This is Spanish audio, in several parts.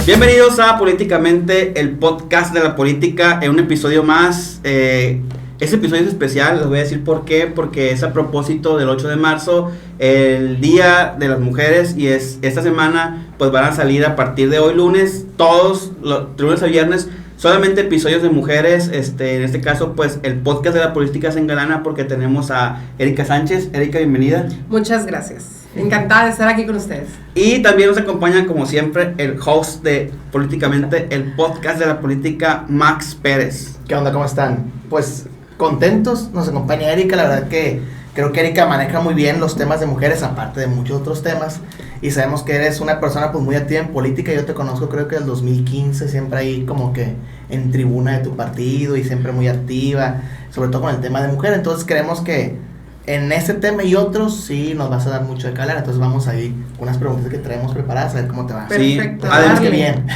Bienvenidos a Políticamente, el podcast de la política, en un episodio más. Este episodio es especial, les voy a decir por qué, porque es a propósito del 8 de marzo, el Día de las Mujeres, y esta semana pues van a salir a partir de hoy lunes, todos los lunes a viernes, solamente episodios de mujeres. En este caso pues el podcast de la política se engalana porque tenemos a Erika Sánchez. Erika, bienvenida. Muchas gracias, encantada de estar aquí con ustedes. Y también nos acompaña como siempre el host de Políticamente, el podcast de la política, Max Pérez. ¿Qué onda? ¿Cómo están? Pues contentos, nos acompaña Erika. La verdad que creo que Erika maneja muy bien los temas de mujeres, aparte de muchos otros temas, y sabemos que eres una persona pues muy activa en política. Yo te conozco creo que del 2015, siempre ahí como que en tribuna de tu partido y siempre muy activa, sobre todo con el tema de mujer. Entonces creemos que en este tema y otros sí nos vas a dar mucho de calar. Entonces vamos a ir con unas preguntas que traemos preparadas, a ver cómo te va. Perfecto. Sí, además que bien.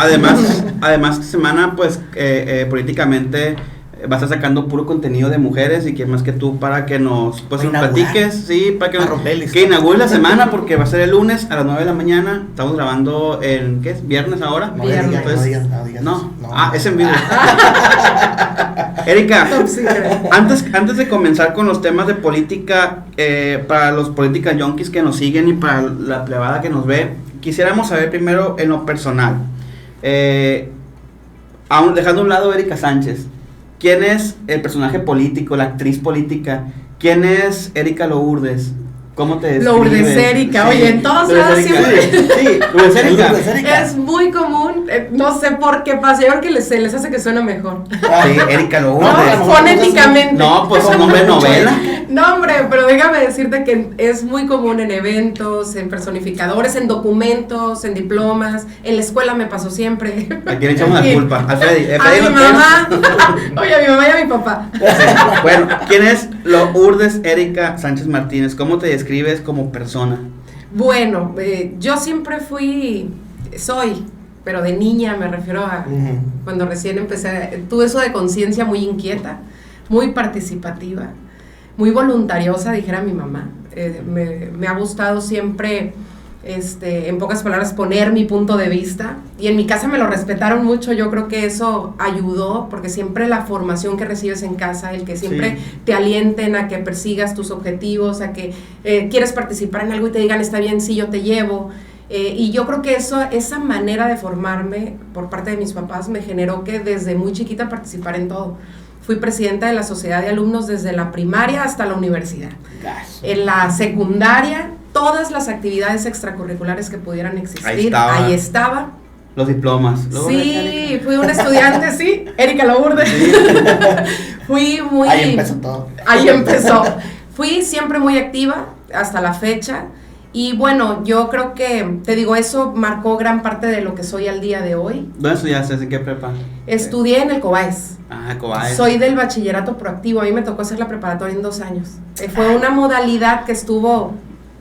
Además esta semana pues políticamente va a estar sacando puro contenido de mujeres, y quién más que tú para que nos platiques, sí, para que inaugure la semana, porque va a ser el lunes a las 9 de la mañana. Estamos grabando el, ¿qué es? ¿Viernes ahora? Viernes. No. Es en vivo. Erika, antes de comenzar con los temas de política, para los política junkies que nos siguen y para la plebada que nos ve, quisiéramos saber primero en lo personal, dejando a un lado a Erika Sánchez, ¿quién es el personaje político, la actriz política? ¿Quién es Erika Lourdes? ¿Cómo te describes? Lourdes Erika, sí. Oye, en todos lados siempre. Sí, Lourdes Erika. Es muy común, no sé por qué pasa, yo creo que se les hace que suena mejor. Sí, Erika Lourdes. No, fonéticamente. No, pues un nombre de novela. No, hombre, pero déjame decirte que es muy común en eventos, en personificadores, en documentos, en diplomas. En la escuela me pasó siempre. ¿A quién echamos la culpa? ¿A Freddy? A mi mamá. Oye, a mi mamá y a mi papá. Sí. Bueno, ¿quién es Lourdes Erika Sánchez Martínez? ¿Cómo te describes como persona? Bueno, yo siempre soy, pero de niña me refiero a cuando recién empecé, tuve eso de conciencia muy inquieta, muy participativa, muy voluntariosa, dijera mi mamá. Me ha gustado siempre, en pocas palabras, poner mi punto de vista, y en mi casa me lo respetaron mucho. Yo creo que eso ayudó, porque siempre la formación que recibes en casa, el que siempre te alienten a que persigas tus objetivos, a que quieres participar en algo y te digan, está bien, sí, yo te llevo. Y yo creo que esa manera de formarme por parte de mis papás me generó que desde muy chiquita participar en todo. Fui presidenta de la sociedad de alumnos desde la primaria hasta la universidad. En la secundaria, todas las actividades extracurriculares que pudieran existir, ahí estaba. Los diplomas. Sí, fui una estudiante, sí, Erika Lourdes. Sí. Ahí empezó todo. Ahí empezó. Fui siempre muy activa hasta la fecha. Y bueno, yo creo que, te digo, eso marcó gran parte de lo que soy al día de hoy. ¿Dónde estudiaste? ¿En qué prepa? Estudié en el COBAES. COBAES. Soy del bachillerato proactivo, a mí me tocó hacer la preparatoria en 2 años. Fue una modalidad que estuvo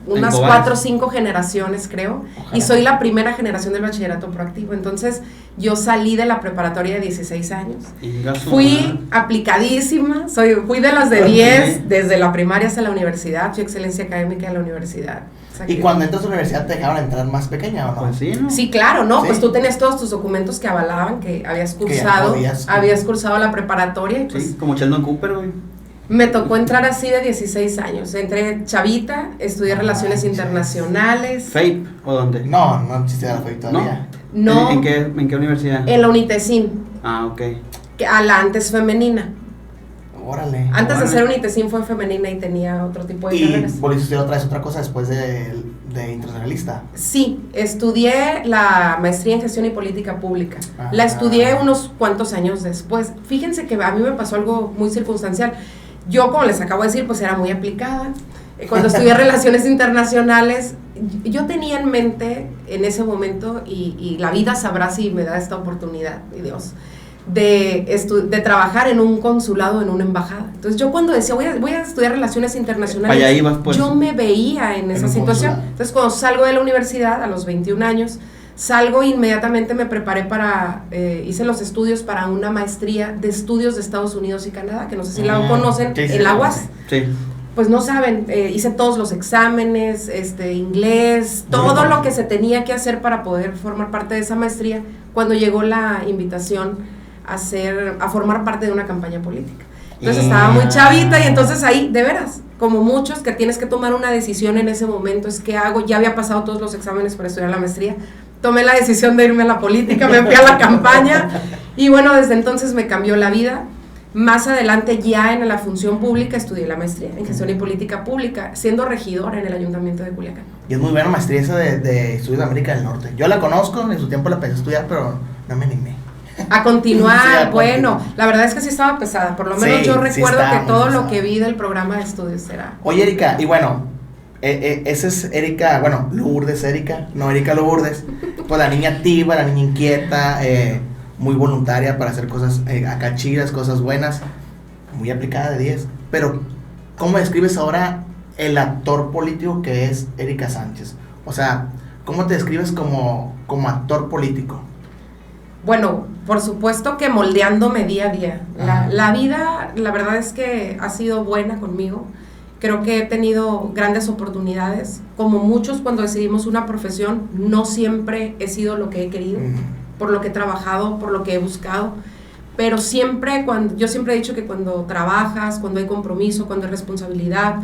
unas 4 o 5 generaciones, creo. Ojalá. Y soy la primera generación del bachillerato proactivo. Entonces, yo salí de la preparatoria de 16 años. Fui aplicadísima, fui de las de 10, desde la primaria hasta la universidad, fui excelencia académica en la universidad. ¿Y cuando entras a la universidad te dejaron entrar más pequeña o no? Pues sí, ¿no? Sí, claro, ¿no? ¿Sí? Pues tú tenías todos tus documentos que avalaban que habías cursado la preparatoria. Y pues, sí, como Sheldon Cooper, güey. Me tocó entrar así de 16 años. Entré chavita, estudié Relaciones Internacionales. ¿FAPE o dónde? No existía la FAPE todavía. No. ¿En qué universidad? En la Unitecin. Ok. Que a la antes femenina. Órale. Antes de ser Unitecin fue femenina y tenía otro tipo de carreras. ¿Y volviste a estudiar otra cosa después de internacionalista? Sí, estudié la maestría en Gestión y Política Pública. La estudié unos cuantos años después. Fíjense que a mí me pasó algo muy circunstancial. Yo, como les acabo de decir, pues era muy aplicada. Cuando estudié Relaciones Internacionales, yo tenía en mente en ese momento, y la vida sabrá si me da esta oportunidad, y Dios, de trabajar en un consulado, en una embajada. Entonces yo cuando decía voy a estudiar Relaciones Internacionales, allá ibas, pues. Yo me veía en esa situación. Consulado. Entonces cuando salgo de la universidad a los 21 años, salgo inmediatamente, me preparé hice los estudios para una maestría de estudios de Estados Unidos y Canadá, que no sé si la conocen, el UAS. Sí. Pues no saben, hice todos los exámenes, inglés, todo lo que se tenía que hacer para poder formar parte de esa maestría. cuando llegó la invitación a formar parte de una campaña política. Entonces estaba muy chavita y entonces ahí, de veras, como muchos que tienes que tomar una decisión en ese momento, es ¿qué hago? Ya había pasado todos los exámenes para estudiar la maestría, tomé la decisión de irme a la política, me fui a la campaña y bueno, desde entonces me cambió la vida. Más adelante ya en la función pública estudié la maestría en gestión y política pública, siendo regidora en el ayuntamiento de Culiacán. Y es muy buena maestría esa de estudios de América del Norte. Yo la conozco, en su tiempo la empecé a estudiar, pero no me animé. A continuar, Sí, a bueno, continuar. la verdad es que sí estaba pesada, por lo menos Sí, yo sí recuerdo estaba que muy todo pesada. lo que vi del programa de estudios era... Oye, Erika, y bueno, esa es Erika, bueno, Lourdes Erika, no Erika Lourdes, pues la niña activa, la niña inquieta, muy voluntaria para hacer cosas acá chidas, cosas buenas, muy aplicada de 10. Pero, ¿cómo describes ahora el actor político que es Erika Sánchez? O sea, ¿cómo te describes como actor político? Bueno, por supuesto que moldeándome día a día. La vida, la verdad es que ha sido buena conmigo. Creo que he tenido grandes oportunidades. Como muchos, cuando decidimos una profesión, no siempre he sido lo que he querido, por lo que he trabajado, por lo que he buscado. Pero siempre, yo siempre he dicho que cuando trabajas, cuando hay compromiso, cuando hay responsabilidad,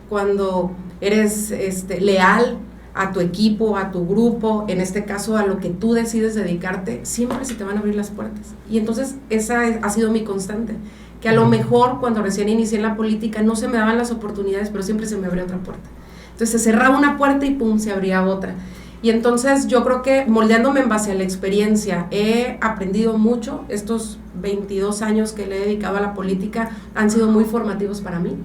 cuando eres leal a tu equipo, a tu grupo, en este caso a lo que tú decides dedicarte, siempre se te van a abrir las puertas. Y entonces esa ha sido mi constante, que a lo mejor cuando recién inicié en la política no se me daban las oportunidades, pero siempre se me abría otra puerta. Entonces se cerraba una puerta y pum, se abría otra. Y entonces yo creo que moldeándome en base a la experiencia, he aprendido mucho. Estos 22 años que le he dedicado a la política han sido muy formativos para mí.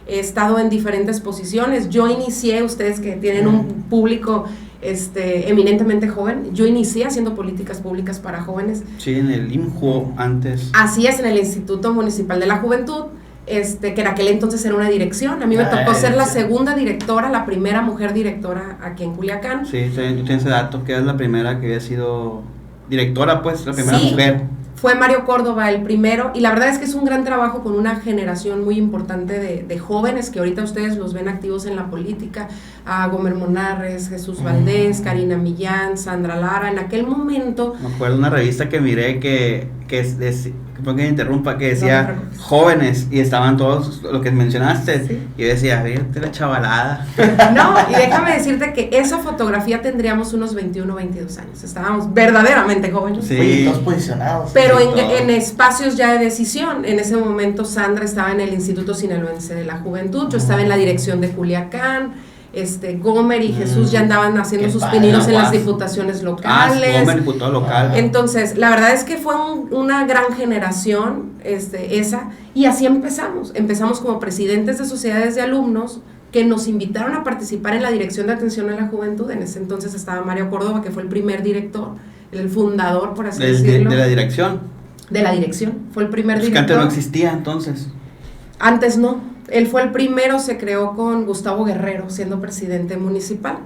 He estado en diferentes posiciones. Yo inicié, ustedes que tienen un público eminentemente joven, yo inicié haciendo políticas públicas para jóvenes. Sí, en el IMJO antes. Así es, en el Instituto Municipal de la Juventud, que en aquel entonces era una dirección. A mí me tocó ser la segunda directora, la primera mujer directora aquí en Culiacán. Sí, yo tengo ese dato, que es la primera que había sido directora, pues, la primera mujer. Fue Mario Córdoba el primero, y la verdad es que es un gran trabajo con una generación muy importante de jóvenes que ahorita ustedes los ven activos en la política, a Gomer Monarres, Jesús Valdés, Karina Millán, Sandra Lara. En aquel momento... Me acuerdo de una revista que miré que interrumpa, que decía jóvenes, y estaban todos lo que mencionaste, sí. Y yo decía, vete la chavalada. No, y déjame decirte que esa fotografía tendríamos unos 21, 22 años, estábamos verdaderamente jóvenes. Sí. Oye, todos posicionados. Pero en espacios ya de decisión. En ese momento Sandra estaba en el Instituto Sinaloense de la Juventud, yo estaba en la dirección de Culiacán, Gomer y Jesús ya andaban haciendo sus pininos en las diputaciones locales. Gomer, diputado local. Entonces, la verdad es que fue una gran generación, esa, y así empezamos como presidentes de sociedades de alumnos que nos invitaron a participar en la Dirección de Atención a la Juventud. En ese entonces estaba Mario Córdoba, que fue el primer director, el fundador, por así decirlo. De la dirección. De la dirección, fue el primer Es director. que antes no existía, entonces. Antes no. Él fue el primero, se creó con Gustavo Guerrero, siendo presidente municipal.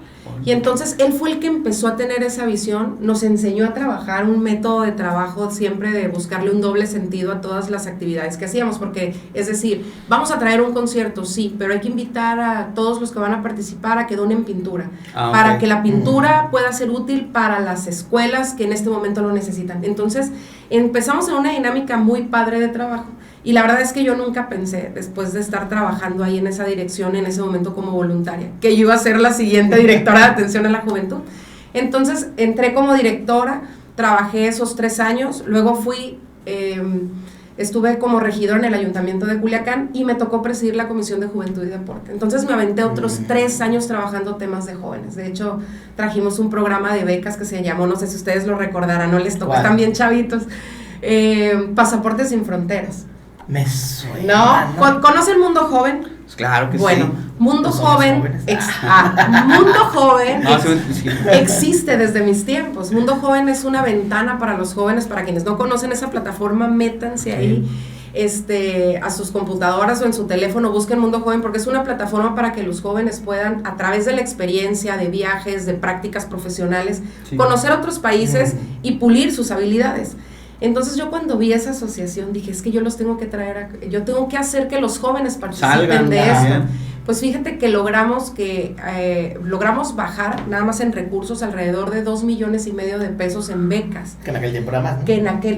Y entonces él fue el que empezó a tener esa visión, nos enseñó a trabajar un método de trabajo siempre de buscarle un doble sentido a todas las actividades que hacíamos, porque es decir, vamos a traer un concierto, sí, pero hay que invitar a todos los que van a participar a que donen pintura, para que la pintura pueda ser útil para las escuelas que en este momento lo necesitan. Entonces empezamos en una dinámica muy padre de trabajo. Y la verdad es que yo nunca pensé, después de estar trabajando ahí en esa dirección, en ese momento como voluntaria, que yo iba a ser la siguiente directora de atención a la juventud. Entonces entré como directora, trabajé esos 3 años, luego estuve como regidora en el ayuntamiento de Culiacán y me tocó presidir la Comisión de Juventud y Deporte. Entonces me aventé otros 3 años trabajando temas de jóvenes. De hecho, trajimos un programa de becas que se llamó, no sé si ustedes lo recordarán, no les tocó, están bien chavitos, Pasaportes sin Fronteras. Me suena. ¿No? ¿Conoce el Mundo Joven? Pues claro que bueno, sí. Mundo Pues Joven, Mundo Joven existe desde mis tiempos. Mundo Joven es una ventana para los jóvenes. Para quienes no conocen esa plataforma, métanse ahí a sus computadoras o en su teléfono, busquen Mundo Joven, porque es una plataforma para que los jóvenes puedan, a través de la experiencia, de viajes, de prácticas profesionales, conocer otros países y pulir sus habilidades. Entonces yo cuando vi esa asociación dije, es que yo los tengo que traer, yo tengo que hacer que los jóvenes participen de esto, Pues fíjate que logramos bajar nada más en recursos alrededor de 2.5 millones de pesos en becas. Que en aquel tiempo era más, ¿no?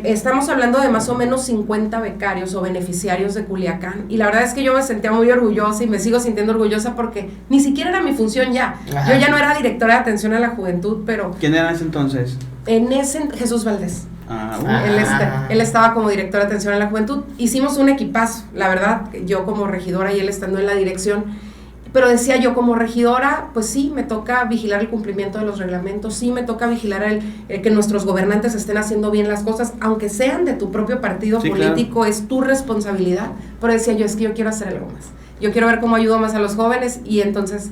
Estamos hablando de más o menos 50 becarios o beneficiarios de Culiacán, y la verdad es que yo me sentía muy orgullosa y me sigo sintiendo orgullosa porque ni siquiera era mi función ya. Ajá. Yo ya no era directora de atención a la juventud, pero... ¿Quién era en ese entonces? Jesús Valdés. Él estaba como director de atención a la juventud. Hicimos un equipazo, la verdad, yo como regidora y él estando en la dirección. Pero decía yo, como regidora, pues sí, me toca vigilar el cumplimiento de los reglamentos, sí me toca vigilar que nuestros gobernantes estén haciendo bien las cosas, aunque sean de tu propio partido político, claro. Es tu responsabilidad. Pero decía yo, es que yo quiero hacer algo más. Yo quiero ver cómo ayudo más a los jóvenes, y entonces...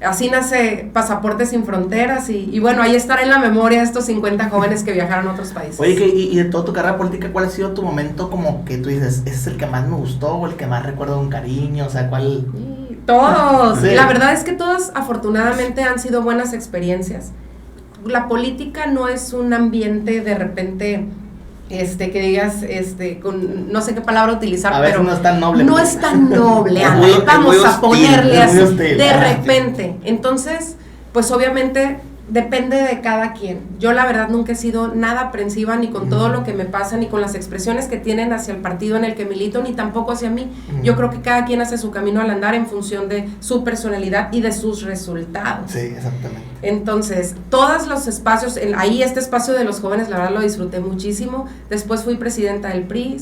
Así nace Pasaportes Sin Fronteras, y bueno, ahí estará en la memoria estos 50 jóvenes que viajaron a otros países. Oye, y de toda tu carrera política, ¿cuál ha sido tu momento como que tú dices, ese es el que más me gustó o el que más recuerdo con cariño? O sea, ¿cuál? Todos, sí. La verdad es que todos afortunadamente han sido buenas experiencias. La política no es un ambiente de repente... que digas, con no sé qué palabra utilizar, pero no es tan noble. No es tan noble, vamos a ponerle así, de repente. Entonces, pues obviamente depende de cada quien. Yo la verdad nunca he sido nada aprensiva ni con todo lo que me pasa, ni con las expresiones que tienen hacia el partido en el que milito, ni tampoco hacia mí. Yo creo que cada quien hace su camino al andar en función de su personalidad y de sus resultados. Sí, exactamente. Entonces, todos los espacios, ahí este espacio de los jóvenes, la verdad lo disfruté muchísimo. Después fui presidenta del PRI,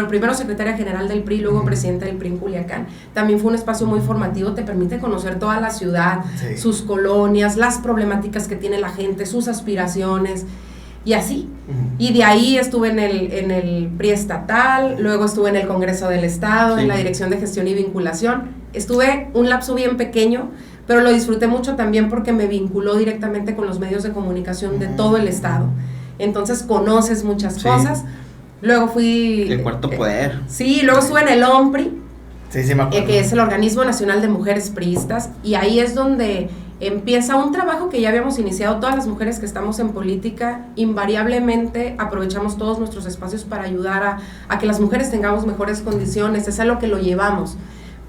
primero secretaria general del PRI, luego presidenta del PRI en Culiacán. También fue un espacio muy formativo, te permite conocer toda la ciudad, sí. Sus colonias, las problemáticas que tiene la gente, sus aspiraciones, y así. Y de ahí estuve en el PRI estatal, luego estuve en el Congreso del Estado, sí. En la Dirección de Gestión y Vinculación. Estuve un lapso bien pequeño, pero lo disfruté mucho también porque me vinculó directamente con los medios de comunicación de todo el estado. Entonces conoces muchas cosas. Luego fui... El cuarto poder. Sí, luego estuve en el OMPRI, sí, me acuerdo. Que es el Organismo Nacional de Mujeres Priistas, y ahí es donde empieza un trabajo que ya habíamos iniciado todas las mujeres que estamos en política. Invariablemente aprovechamos todos nuestros espacios para ayudar a que las mujeres tengamos mejores condiciones, es a lo que lo llevamos.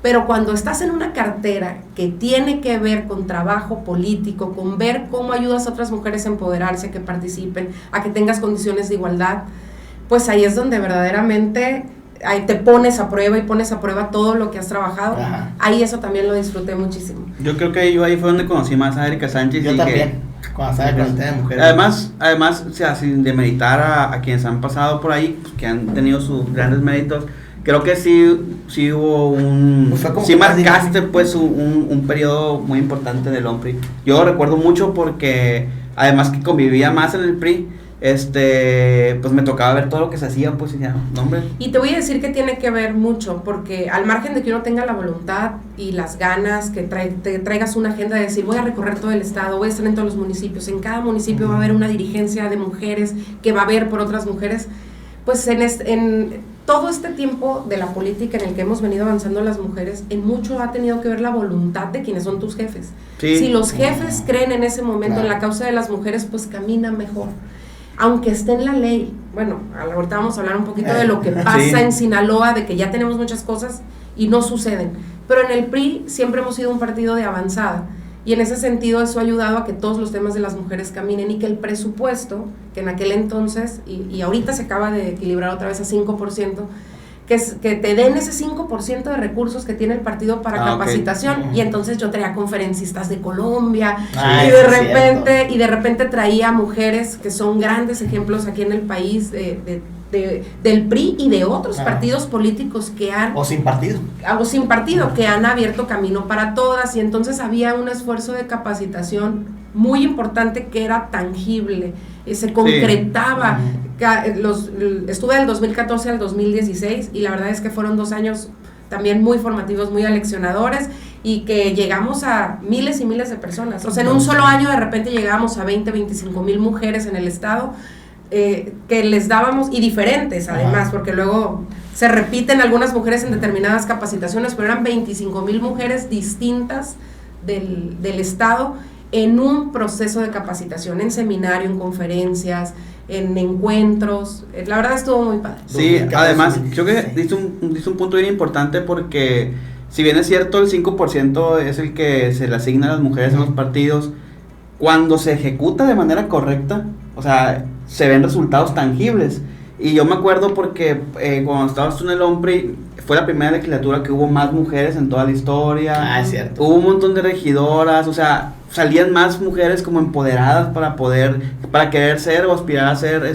Pero cuando estás en una cartera que tiene que ver con trabajo político, con ver cómo ayudas a otras mujeres a empoderarse, a que participen, a que tengas condiciones de igualdad, pues ahí es donde verdaderamente ahí te pones a prueba y pones a prueba todo lo que has trabajado. Ajá. Ahí eso también lo disfruté muchísimo. Yo creo que ahí fue donde conocí más a Erika Sánchez. Yo también, cuando estaba con el tema de mujeres. Además, o sea, sin demeritar a quienes han pasado por ahí, pues, que han tenido sus grandes méritos, creo que sí hubo sí marcaste pues un periodo muy importante del OMPRI. Yo recuerdo mucho porque además que convivía más en el PRI, pues me tocaba ver todo lo que se hacía, pues ya, no, hombre. Y te voy a decir que tiene que ver mucho, porque al margen de que uno tenga la voluntad y las ganas, que te traigas una agenda de decir, voy a recorrer todo el estado, voy a estar en todos los municipios, en cada municipio va a haber una dirigencia de mujeres que va a ver por otras mujeres, pues en todo este tiempo de la política en el que hemos venido avanzando las mujeres, en mucho ha tenido que ver la voluntad de quienes son tus jefes. Sí. Si los jefes creen en ese momento en la causa de las mujeres, pues camina mejor. Aunque esté en la ley, bueno, ahorita vamos a hablar un poquito de lo que pasa en Sinaloa, de que ya tenemos muchas cosas y no suceden, pero en el PRI siempre hemos sido un partido de avanzada, y en ese sentido eso ha ayudado a que todos los temas de las mujeres caminen, y que el presupuesto, que en aquel entonces, y ahorita se acaba de equilibrar otra vez a 5%, que te den ese 5% de recursos que tiene el partido para capacitación, y entonces yo traía conferencistas de Colombia, y de repente traía mujeres que son grandes ejemplos aquí en el país, del PRI y de otros partidos políticos que han... O sin partido, que han abierto camino para todas, y entonces había un esfuerzo de capacitación muy importante que era tangible, se concretaba. Estuve del 2014 al 2016 y la verdad es que fueron 2 años también muy formativos, muy aleccionadores, y que llegamos a miles y miles de personas. O sea, en un solo año de repente llegábamos a 25,000 mujeres en el estado, que les dábamos, y diferentes además, porque luego se repiten algunas mujeres en determinadas capacitaciones, pero eran 25,000 mujeres distintas del estado en un proceso de capacitación, en seminario, en conferencias, en encuentros. La verdad estuvo muy padre. Sí, además creo que diste un punto bien importante, porque si bien es cierto el 5% es el que se le asigna a las mujeres en los partidos, cuando se ejecuta de manera correcta, o sea, se ven resultados tangibles. Y yo me acuerdo porque cuando estabas tú en el OMPRI, fue la primera legislatura que hubo más mujeres en toda la historia. Es cierto. Hubo un montón de regidoras, o sea, salían más mujeres como empoderadas para querer ser o aspirar a ser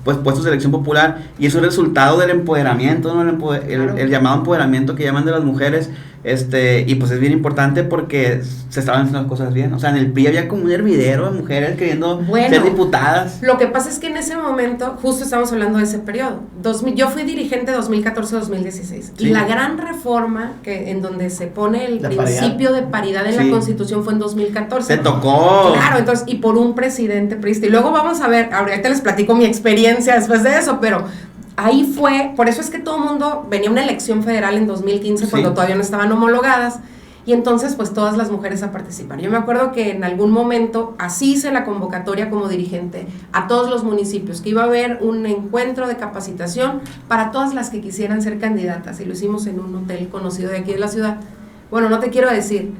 pues puestos de elección popular, y es un resultado del empoderamiento, ¿no? El llamado empoderamiento que llaman de las mujeres, y pues es bien importante porque se estaban haciendo las cosas bien. O sea, en el PRI había como un hervidero de mujeres queriendo ser diputadas. Lo que pasa es que en ese momento, justo estamos hablando de ese periodo, yo fui dirigente 2014-2016, sí. Y la gran reforma en donde se pone el principio de paridad en sí. la Constitución fue en 2014. Se tocó. Claro, entonces, y por un presidente priista. Y luego vamos a ver, ahorita les platico mi experiencia después de eso, pero ahí fue, por eso es que todo el mundo, venía una elección federal en 2015, sí. Cuando todavía no estaban homologadas, y entonces pues todas las mujeres a participar. Yo me acuerdo que en algún momento así hice la convocatoria como dirigente a todos los municipios, que iba a haber un encuentro de capacitación para todas las que quisieran ser candidatas, y lo hicimos en un hotel conocido de aquí de la ciudad. Bueno, no te quiero decir,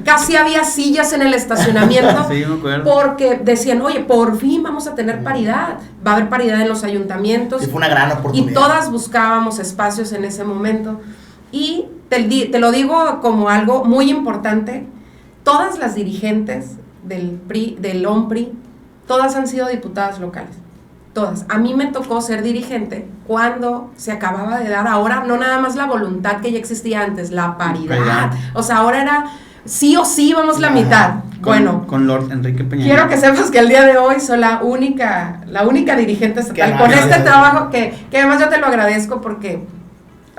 casi había sillas en el estacionamiento. Sí, me acuerdo. Porque decían, oye, por fin vamos a tener paridad, va a haber paridad en los ayuntamitos. Y fue una gran oportunidad. Y todas buscábamos espacios en ese momento. Y te lo digo como algo muy importante, todas las dirigentes del PRI, del OMPRI, todas han sido diputadas locales. Todas. A mí me tocó ser dirigente cuando se acababa de dar, ahora no nada más la voluntad que ya existía antes, la paridad. O sea, ahora era sí o sí vamos la mitad. Con Lord Enrique Peña. Quiero que sepas que el día de hoy soy la única dirigente estatal con este trabajo que además yo te lo agradezco porque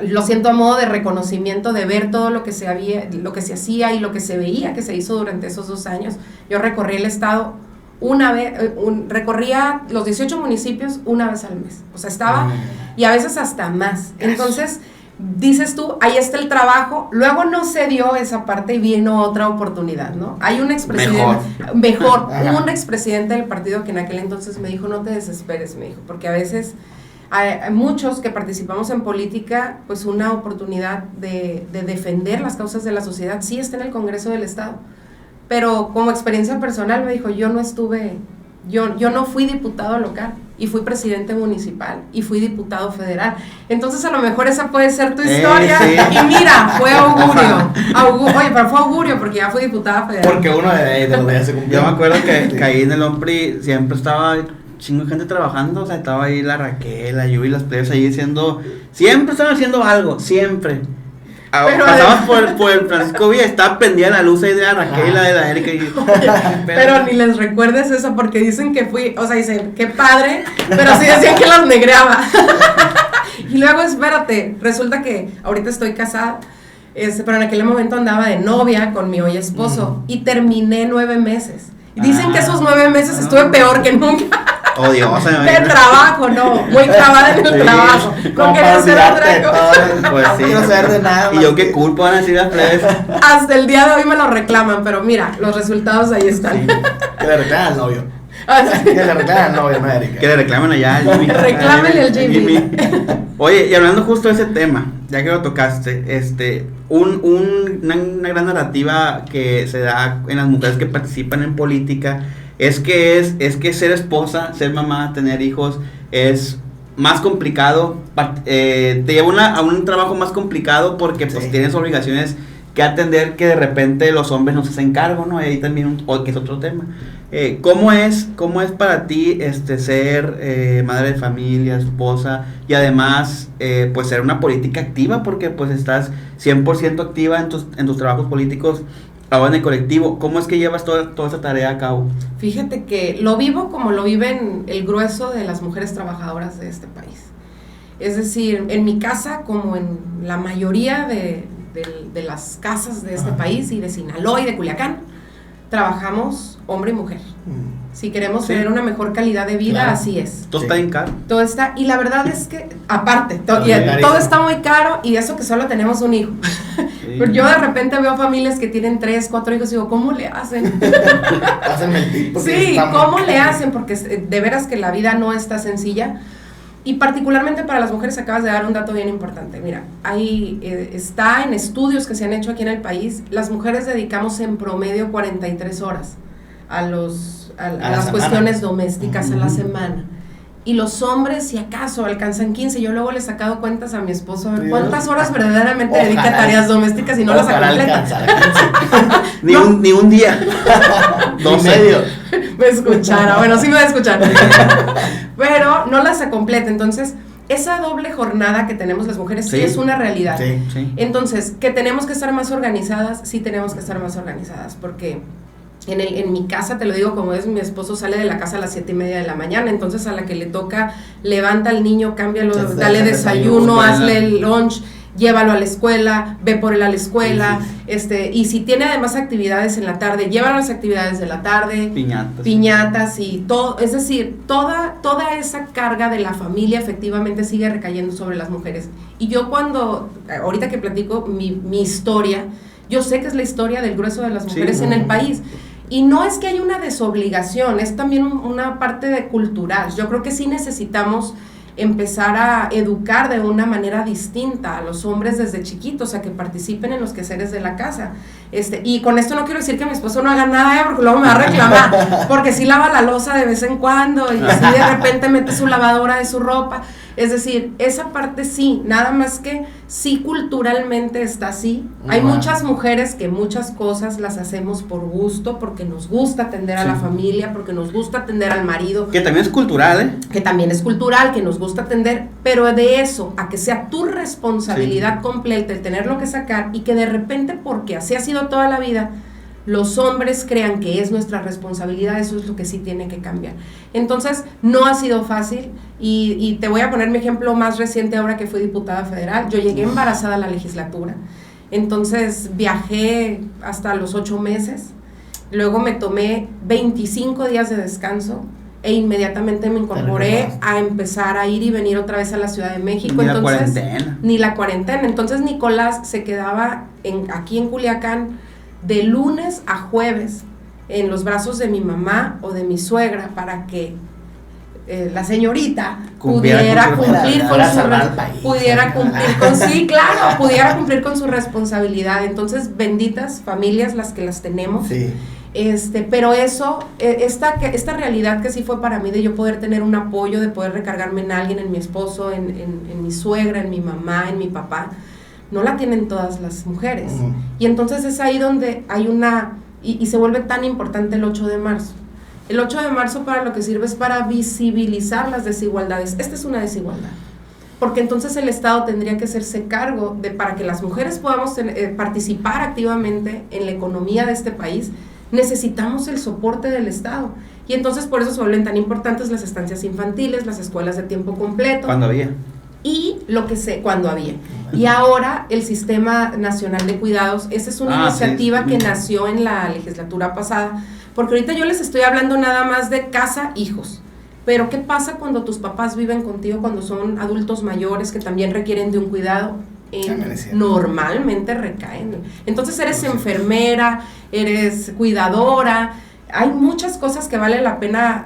lo siento a modo de reconocimiento de ver todo lo que se hacía y lo que se veía que se hizo durante esos 2 años. Yo recorrí el estado una vez, recorría los 18 municipios una vez al mes, o sea, estaba, y a veces hasta más. Entonces, dices tú, ahí está el trabajo, luego no se dio esa parte y vino otra oportunidad, ¿no? Hay un expresidente, un expresidente del partido que en aquel entonces me dijo, no te desesperes, me dijo, porque a veces hay muchos que participamos en política, pues una oportunidad de defender las causas de la sociedad, sí está en el Congreso del Estado, pero como experiencia personal me dijo, yo no fui diputado local y fui presidente municipal y fui diputado federal, entonces a lo mejor esa puede ser tu historia, sí. Y mira, fue augurio, oye, pero fue augurio porque ya fui diputada federal. Porque uno de los días se cumplió. Yo me acuerdo que ahí en el OMPRI siempre estaba chingo de gente trabajando, o sea, estaba ahí la Raquel, la Yuri, las plebes ahí siempre estaban haciendo algo, siempre. Pasamos por el Francisco Villa, estaba prendida la luz ahí de la Raquel y la de la Erika. Pero ni les recuerdes eso porque dicen que fui, o sea, dicen, qué padre, pero sí decían que los negreaba. Y luego, espérate, resulta que ahorita estoy casada, pero en aquel momento andaba de novia con mi hoy esposo y terminé 9 meses. Y dicen que esos 9 meses estuve peor que nunca. Odiosa. De trabajo, no, muy clavada en el trabajo. No quería hacer otra cosa. Pues sí. No quiero saber de nada. Y yo qué culpa van a decir las plebes. Hasta el día de hoy me lo reclaman, pero mira, los resultados ahí están. Sí. Que le reclamen al novio. Que le reclamen al novio, no a Erika. Que le reclamen allá al Jimmy. Reclámenle al Jimmy. Oye, y hablando justo de ese tema, ya que lo tocaste, una gran narrativa que se da en las mujeres que participan en política es que ser esposa, ser mamá, tener hijos es más complicado, te lleva a un trabajo más complicado porque pues tienes obligaciones que atender que de repente los hombres no se hacen cargo, ¿no? Y ahí también que es otro tema. ¿Cómo es para ti ser madre de familia, esposa y además pues ser una política activa porque pues estás 100% activa en tus trabajos políticos ahora en el colectivo? ¿Cómo es que llevas toda esa tarea a cabo? Fíjate que lo vivo como lo viven el grueso de las mujeres trabajadoras de este país. Es decir, en mi casa como en la mayoría de las casas de este país y de Sinaloa y de Culiacán, trabajamos hombre y mujer. Si queremos tener una mejor calidad de vida, así es. Todo está bien caro. Todo está, y la verdad es que, aparte, todo está muy caro y eso que solo tenemos un hijo. Pero yo de repente veo familias que tienen 3, 4 hijos y digo, ¿cómo le hacen? Hacen mentir. Sí, ¿cómo le hacen? Porque de veras que la vida no está sencilla. Y particularmente para las mujeres acabas de dar un dato bien importante. Mira, ahí está en estudios que se han hecho aquí en el país, las mujeres dedicamos en promedio 43 horas a las cuestiones domésticas a la semana. Y los hombres, si acaso, alcanzan 15. Yo luego le he sacado cuentas a mi esposo, a ver cuántas horas verdaderamente dedica a tareas domésticas y no las completa. Ni un día. 2 medio. Me escuchara, bueno, sí me va a escuchar. Pero no las completa. Entonces, esa doble jornada que tenemos las mujeres sí es una realidad. Sí. Entonces, ¿que tenemos que estar más organizadas? Sí tenemos que estar más organizadas, porque en mi casa, te lo digo como es, mi esposo sale de la casa a las 7:30 de la mañana, entonces a la que le toca, levanta al niño, cámbialo, dale desayuno, hazle el lunch, llévalo a la escuela, ve por él a la escuela, y si tiene además actividades en la tarde, llévalo a las actividades de la tarde, piñatas y todo, es decir, toda esa carga de la familia efectivamente sigue recayendo sobre las mujeres. Y yo ahorita que platico mi historia, yo sé que es la historia del grueso de las mujeres en el país. Y no es que haya una desobligación, es también una parte de cultural. Yo creo que sí necesitamos empezar a educar de una manera distinta a los hombres desde chiquitos, a que participen en los quehaceres de la casa. Y con esto no quiero decir que mi esposo no haga nada, porque luego me va a reclamar, porque sí lava la loza de vez en cuando, y sí de repente mete su lavadora de su ropa. Es decir, esa parte sí, nada más que sí culturalmente está así. Hay muchas mujeres que muchas cosas las hacemos por gusto, porque nos gusta atender a la familia, porque nos gusta atender al marido. Que también es cultural, Que también es cultural, que nos gusta atender, pero de eso a que sea tu responsabilidad completa el tenerlo que sacar, y que de repente, porque así ha sido toda la vida, los hombres crean que es nuestra responsabilidad, eso es lo que sí tiene que cambiar. Entonces, no ha sido fácil, y te voy a poner mi ejemplo más reciente ahora que fui diputada federal. Yo llegué embarazada a la legislatura, entonces viajé hasta los 8 meses, luego me tomé 25 días de descanso, e inmediatamente me incorporé a empezar a ir y venir otra vez a la Ciudad de México. Ni la cuarentena. Entonces Nicolás se quedaba aquí en Culiacán de lunes a jueves en los brazos de mi mamá o de mi suegra, para que la señorita pudiera cumplir con su responsabilidad. Entonces, benditas familias las que las tenemos. Sí. Pero eso, esta realidad que sí fue para mí, de yo poder tener un apoyo, de poder recargarme en alguien, en mi esposo, en mi suegra, en mi mamá, en mi papá, no la tienen todas las mujeres. Y entonces es ahí donde hay y se vuelve tan importante el 8 de marzo. El 8 de marzo para lo que sirve es para visibilizar las desigualdades. Esta es una desigualdad, porque entonces el Estado tendría que hacerse cargo para que las mujeres podamos participar activamente en la economía de este país. Necesitamos el soporte del Estado, y entonces por eso se vuelven tan importantes las estancias infantiles, las escuelas de tiempo completo. Cuando había. Y ahora el Sistema Nacional de Cuidados. Esa es una iniciativa que nació en la legislatura pasada, porque ahorita yo les estoy hablando nada más de casa, hijos, pero ¿qué pasa cuando tus papás viven contigo, cuando son adultos mayores que también requieren de un cuidado? Normalmente recaen. Entonces eres enfermera, eres cuidadora, hay muchas cosas que vale la pena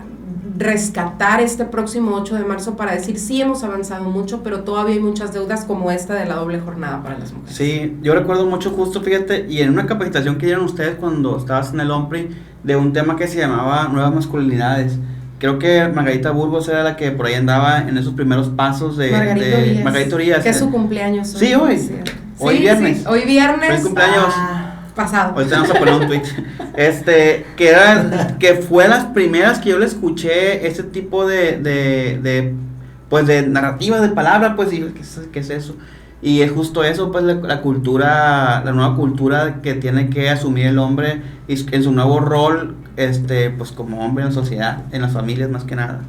rescatar este próximo 8 de marzo para decir, sí hemos avanzado mucho, pero todavía hay muchas deudas, como esta de la doble jornada para las mujeres. Sí, yo recuerdo mucho, justo, fíjate, y en una capacitación que dieron ustedes cuando estabas en el OMPRI, de un tema que se llamaba Nuevas Masculinidades. Creo que Margarita Burgos era la que por ahí andaba en esos primeros pasos de Margarita Urias. Que es su cumpleaños hoy. Sí, hoy. Hoy viernes. Sí, hoy viernes. Feliz cumpleaños. Pasado. Ahorita vamos a poner un tweet. Que fue las primeras que yo le escuché ese tipo de narrativa, de palabra, pues, y ¿qué es eso? Y es justo eso, pues, la cultura, la nueva cultura que tiene que asumir el hombre en su nuevo rol, pues, como hombre en la sociedad, en las familias más que nada.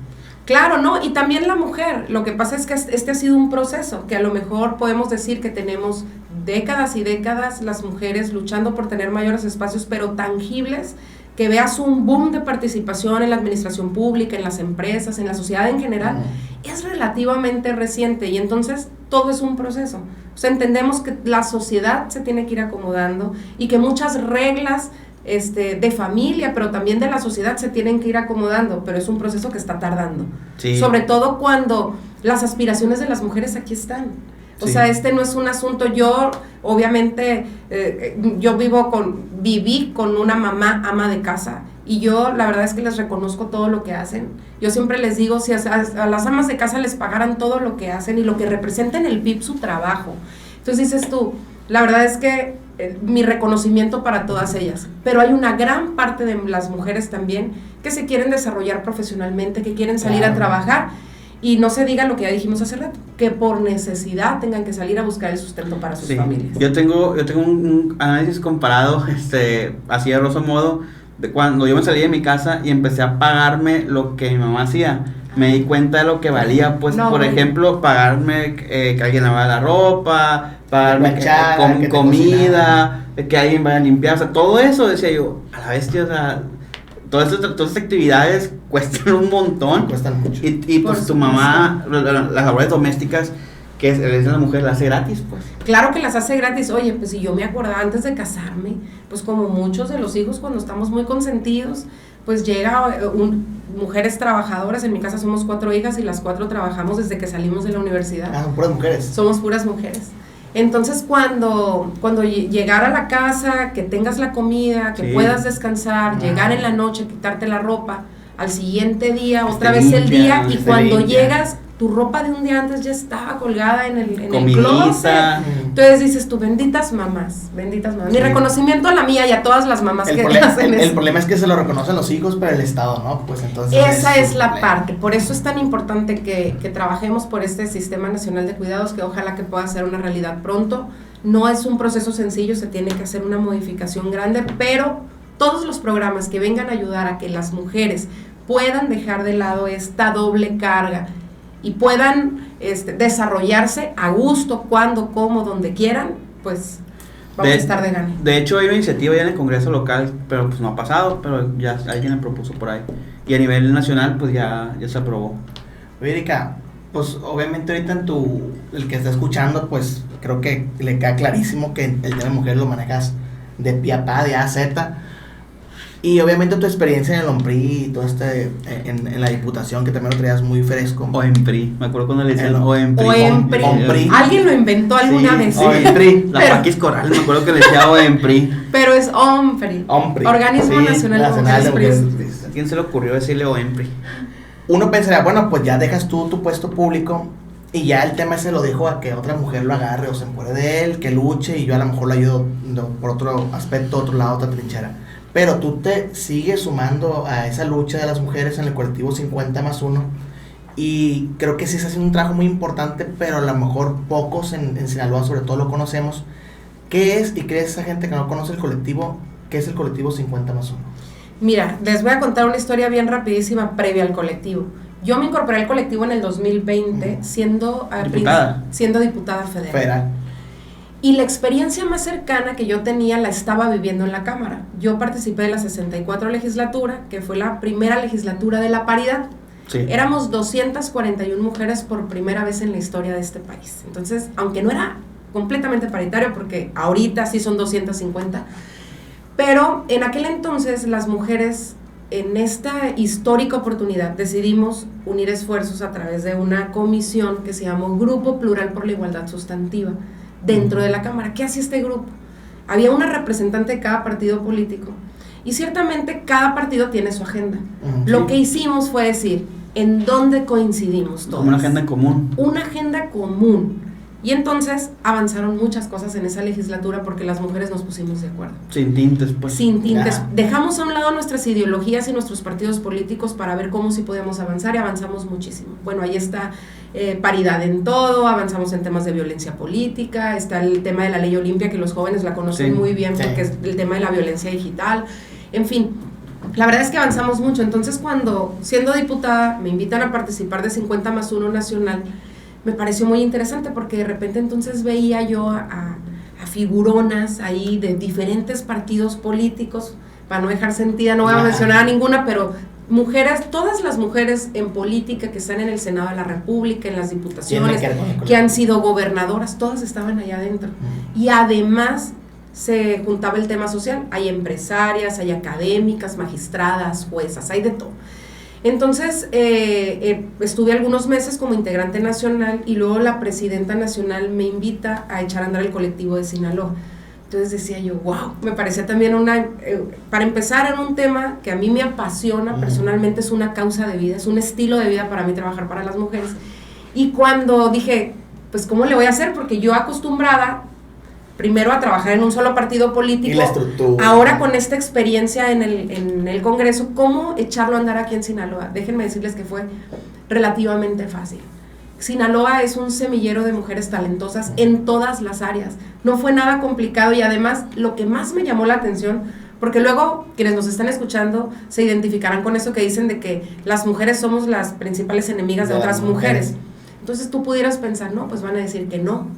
Claro, ¿no? Y también la mujer. Lo que pasa es que ha sido un proceso, que a lo mejor podemos decir que tenemos décadas y décadas las mujeres luchando por tener mayores espacios, pero tangibles, que veas un boom de participación en la administración pública, en las empresas, en la sociedad en general, es relativamente reciente, y entonces todo es un proceso. O sea, entendemos que la sociedad se tiene que ir acomodando, y que muchas reglas de familia, pero también de la sociedad se tienen que ir acomodando, pero es un proceso que está tardando. Sí. Sobre todo cuando las aspiraciones de las mujeres aquí están. O Sí. sea, no es un asunto, yo obviamente, yo viví con una mamá ama de casa, y yo la verdad es que les reconozco todo lo que hacen. Yo siempre les digo, si a las amas de casa les pagaran todo lo que hacen y lo que representa en el PIB su trabajo. Entonces dices tú, la verdad es que mi reconocimiento para todas ellas, pero hay una gran parte de las mujeres también que se quieren desarrollar profesionalmente, que quieren salir a trabajar. Y no se diga lo que ya dijimos hace rato, que por necesidad tengan que salir a buscar el sustento para sus familias. Yo tengo un análisis comparado, así de grosso modo, de cuando yo me salí de mi casa y empecé a pagarme lo que mi mamá hacía. Me di cuenta de lo que valía, pues, por ejemplo, pagarme que alguien lavara la ropa, pagarme comida, que alguien vaya a limpiar, o sea, todo eso, decía yo, a la bestia, o sea, todas estas actividades cuestan un montón. Cuestan mucho. Y pues tu mamá, las labores domésticas, que es la mujer, las hace gratis, pues. Claro que las hace gratis. Oye, pues si yo me acordaba antes de casarme, pues como muchos de los hijos cuando estamos muy consentidos, pues llega mujeres trabajadoras. En mi casa somos 4 hijas y las 4 trabajamos desde que salimos de la universidad. Son puras mujeres. Somos puras mujeres. Entonces cuando llegar a la casa, que tengas la comida, que puedas descansar, llegar en la noche, quitarte la ropa, al siguiente día, otra vez el día, y cuando llegas, tu ropa de un día antes ya estaba colgada en el closet. Entonces dices tú, benditas mamás. Mi reconocimiento a la mía y a todas las mamás que hacen eso. El problema es que se lo reconocen los hijos, pero el Estado no, pues entonces... Esa es la parte, por eso es tan importante que trabajemos por este Sistema Nacional de Cuidados, que ojalá que pueda ser una realidad pronto. No es un proceso sencillo, se tiene que hacer una modificación grande, pero todos los programas que vengan a ayudar a que las mujeres puedan dejar de lado esta doble carga y puedan desarrollarse a gusto, cuando, como, donde quieran, pues vamos a estar de gane. De hecho hay una iniciativa ya en el Congreso local, pero pues no ha pasado, pero ya alguien la propuso por ahí. Y a nivel nacional pues ya se aprobó. Oye, Erika, pues obviamente ahorita el que está escuchando, pues creo que le queda clarísimo que el tema de mujeres lo manejas de pie a pa, de A a Z. Y obviamente tu experiencia en el OMPRI y todo en la diputación, que también lo traías muy fresco. OMPRI, me acuerdo cuando le decían OMPRI. OMPRI. Alguien lo inventó alguna vez. OMPRI. La Paquis Corral, me acuerdo que le decía OMPRI. Pero es OMPRI. Organismo Nacional de Mujeres. ¿A quién se le ocurrió decirle OMPRI? Uno pensaría, bueno, pues ya dejas tú tu puesto público y ya el tema se lo dejo a que otra mujer lo agarre o se empodere de él, que luche, y yo a lo mejor lo ayudo por otro aspecto, otro lado, otra trinchera. Pero tú te sigues sumando a esa lucha de las mujeres en el colectivo 50+1, y creo que sí se hace un trabajo muy importante, pero a lo mejor pocos en Sinaloa sobre todo lo conocemos. ¿Qué es, y qué es esa gente que no conoce el colectivo, qué es el colectivo 50+1? Mira, les voy a contar una historia bien rapidísima previa al colectivo. Yo me incorporé al colectivo en el 2020 siendo diputada federal. Y la experiencia más cercana que yo tenía la estaba viviendo en la Cámara. Yo participé de la 64 legislatura, que fue la primera legislatura de la paridad. Sí. Éramos 241 mujeres por primera vez en la historia de este país. Entonces, aunque no era completamente paritario, porque ahorita sí son 250, pero en aquel entonces las mujeres, en esta histórica oportunidad, decidimos unir esfuerzos a través de una comisión que se llamó Grupo Plural por la Igualdad Sustantiva dentro de la Cámara. ¿Qué hacía este grupo? Había una representante de cada partido político, y ciertamente cada partido tiene su agenda. Lo que hicimos fue decir, ¿en dónde coincidimos todos? Como una agenda en común. Una agenda común. Y entonces avanzaron muchas cosas en esa legislatura porque las mujeres nos pusimos de acuerdo. Sin tintes, pues. Sin tintes. Dejamos a un lado nuestras ideologías y nuestros partidos políticos para ver cómo sí podíamos avanzar, y avanzamos muchísimo. Bueno, ahí está paridad en todo, avanzamos en temas de violencia política, está el tema de la ley Olimpia, que los jóvenes la conocen muy bien porque es el tema de la violencia digital. En fin, la verdad es que avanzamos mucho. Entonces, cuando siendo diputada me invitan a participar de 50+1 nacional, me pareció muy interesante porque de repente entonces veía yo a figuronas ahí de diferentes partidos políticos, para no dejar sentida, no voy a mencionar a ninguna, pero mujeres, todas las mujeres en política que están en el Senado de la República, en las diputaciones, que han sido gobernadoras, todas estaban allá adentro. Y además se juntaba el tema social. Hay empresarias, hay académicas, magistradas, juezas, hay de todo. Entonces, estuve algunos meses como integrante nacional y luego la presidenta nacional me invita a echar a andar el colectivo de Sinaloa. Entonces decía yo, wow, me parecía también para empezar en un tema que a mí me apasiona, personalmente es una causa de vida, es un estilo de vida para mí trabajar para las mujeres. Y cuando dije, pues ¿cómo le voy a hacer? Porque yo acostumbrada primero a trabajar en un solo partido político, y la estructura. Ahora con esta experiencia en el Congreso, ¿cómo echarlo a andar aquí en Sinaloa? Déjenme decirles que fue relativamente fácil. Sinaloa es un semillero de mujeres talentosas en todas las áreas, no fue nada complicado y además lo que más me llamó la atención, porque luego quienes nos están escuchando se identificarán con eso que dicen de que las mujeres somos las principales enemigas de otras mujeres. Entonces tú pudieras pensar, no, pues van a decir que no.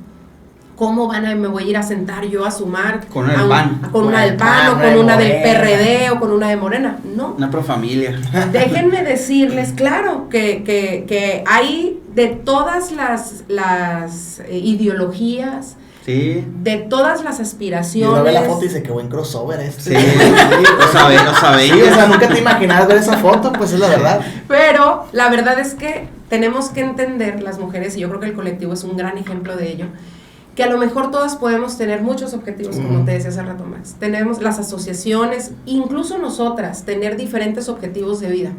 ¿Cómo me voy a ir a sentar yo a sumar con una del PAN? Con una del PAN o con una del PRD o con una de Morena. No. Una profamilia. Déjenme decirles, claro, que hay de todas las ideologías, sí, de todas las aspiraciones. Y uno ve la foto y dice que buen crossover Sí, lo sabéis. Sí, o sea, nunca te imaginabas ver esa foto, pues es la verdad. Pero la verdad es que tenemos que entender las mujeres, y yo creo que el colectivo es un gran ejemplo de ello, que a lo mejor todas podemos tener muchos objetivos, como te decía hace rato más. Tenemos las asociaciones, incluso nosotras, tener diferentes objetivos de vida.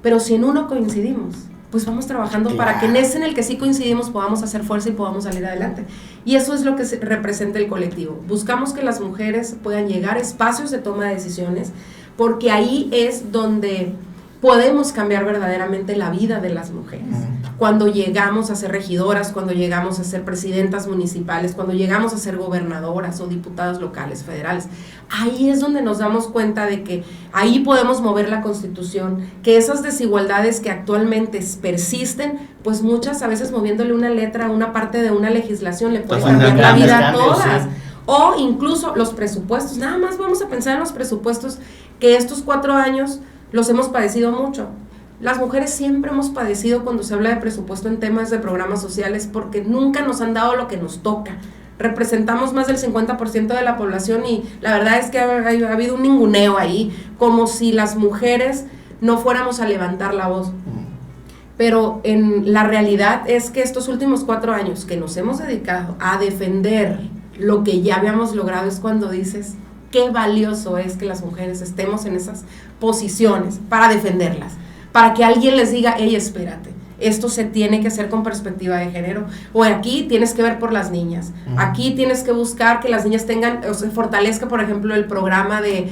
Pero si en uno coincidimos, pues vamos trabajando para que en ese en el que sí coincidimos podamos hacer fuerza y podamos salir adelante. Y eso es lo que representa el colectivo. Buscamos que las mujeres puedan llegar a espacios de toma de decisiones, porque ahí es donde podemos cambiar verdaderamente la vida de las mujeres. Cuando llegamos a ser regidoras, cuando llegamos a ser presidentas municipales, cuando llegamos a ser gobernadoras o diputadas locales, federales, ahí es donde nos damos cuenta de que ahí podemos mover la Constitución, que esas desigualdades que actualmente persisten, pues muchas a veces moviéndole una letra a una parte de una legislación le puede cambiar la vida a todas. Sí. O incluso los presupuestos, nada más vamos a pensar en los presupuestos que estos 4 años los hemos padecido mucho. Las mujeres siempre hemos padecido cuando se habla de presupuesto en temas de programas sociales porque nunca nos han dado lo que nos toca. Representamos más del 50% de la población y la verdad es que ha habido un ninguneo ahí, como si las mujeres no fuéramos a levantar la voz. Pero en la realidad es que estos últimos 4 años que nos hemos dedicado a defender lo que ya habíamos logrado es cuando dices qué valioso es que las mujeres estemos en esas posiciones para defenderlas, para que alguien les diga, hey, espérate, esto se tiene que hacer con perspectiva de género, o aquí tienes que ver por las niñas, aquí tienes que buscar que las niñas tengan, o se fortalezca, por ejemplo, el programa de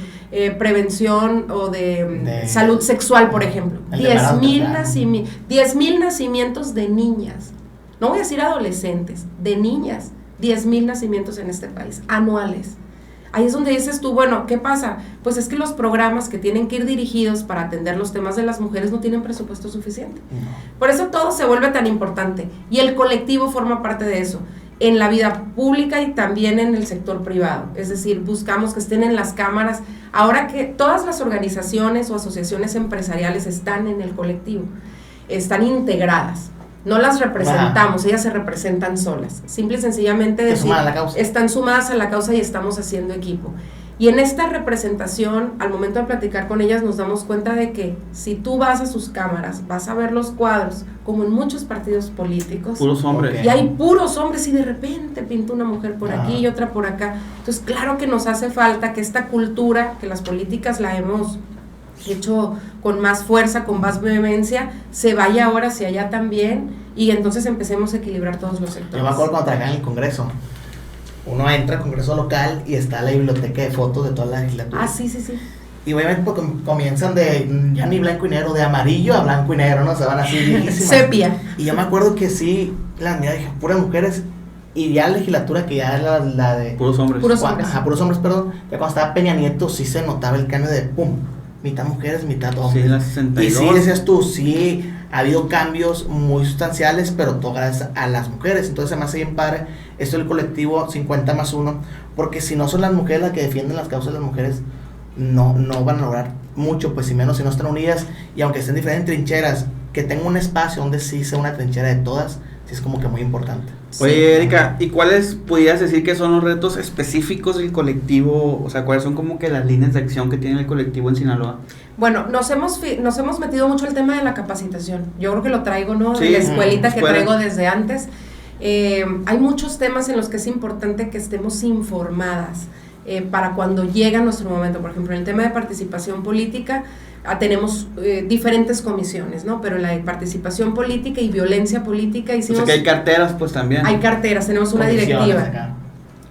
prevención o de salud sexual, por ejemplo, 10,000 nacimientos de niñas, no voy a decir adolescentes, de niñas, 10,000 nacimientos en este país, anuales. Ahí es donde dices tú, bueno, ¿qué pasa? Pues es que los programas que tienen que ir dirigidos para atender los temas de las mujeres no tienen presupuesto suficiente. Por eso todo se vuelve tan importante y el colectivo forma parte de eso, en la vida pública y también en el sector privado. Es decir, buscamos que estén en las cámaras. Ahora que todas las organizaciones o asociaciones empresariales están en el colectivo, están integradas. No las representamos, ellas se representan solas. Simple y sencillamente decir, están sumadas a la causa y estamos haciendo equipo. Y en esta representación, al momento de platicar con ellas, nos damos cuenta de que si tú vas a sus cámaras, vas a ver los cuadros, como en muchos partidos políticos. Puros hombres. Y hay puros hombres y de repente pinta una mujer por aquí y otra por acá. Entonces, claro que nos hace falta que esta cultura, que las políticas la hemos hecho con más fuerza, con más vehemencia, se vaya ahora hacia allá también y entonces empecemos a equilibrar todos los sectores. Yo me acuerdo cuando trabajaba en el Congreso, uno entra al Congreso local y está la biblioteca de fotos de toda la legislatura. Sí. Y obviamente pues, comienzan de ya ni blanco y negro, de amarillo a blanco y negro, ¿no? Se van así viejísimas. Sepia. Y yo me acuerdo que sí, dije, puras mujeres, y ya la legislatura que ya era la de... Puros hombres. Puros hombres. Ajá, puros hombres, perdón. Ya cuando estaba Peña Nieto sí se notaba el cambio de pum, mitad mujeres, mitad hombres. Sí, la 62. Y sí, decías tú, sí, ha habido cambios muy sustanciales, pero todo gracias a las mujeres. Entonces se me hace bien padre esto del colectivo 50+1, porque si no son las mujeres las que defienden las causas de las mujeres, no van a lograr mucho, pues y menos si no están unidas, y aunque estén en diferentes trincheras, que tenga un espacio donde sí sea una trinchera de todas, sí es como que muy importante. Oye, Erika, ¿y cuáles pudieras decir que son los retos específicos del colectivo? O sea, ¿cuáles son como que las líneas de acción que tiene el colectivo en Sinaloa? Bueno, nos hemos metido mucho el tema de la capacitación. Yo creo que lo traigo, ¿no? Sí, de la escuelita que escuela. traigo desde antes. Hay muchos temas en los que es importante que estemos informadas para cuando llega nuestro momento. Por ejemplo, en el tema de participación política, tenemos diferentes comisiones, ¿no? Pero en la de participación política y violencia política hicimos... O sea, que hay carteras, pues, también. Hay carteras, tenemos una directiva. Acá.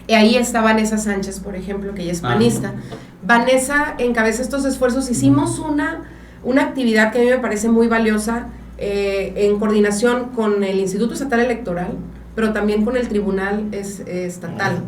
Y ahí está Vanessa Sánchez, por ejemplo, que ella es panista. Vanessa encabeza estos esfuerzos. Hicimos una actividad que a mí me parece muy valiosa en coordinación con el Instituto Estatal Electoral, pero también con el Tribunal Estatal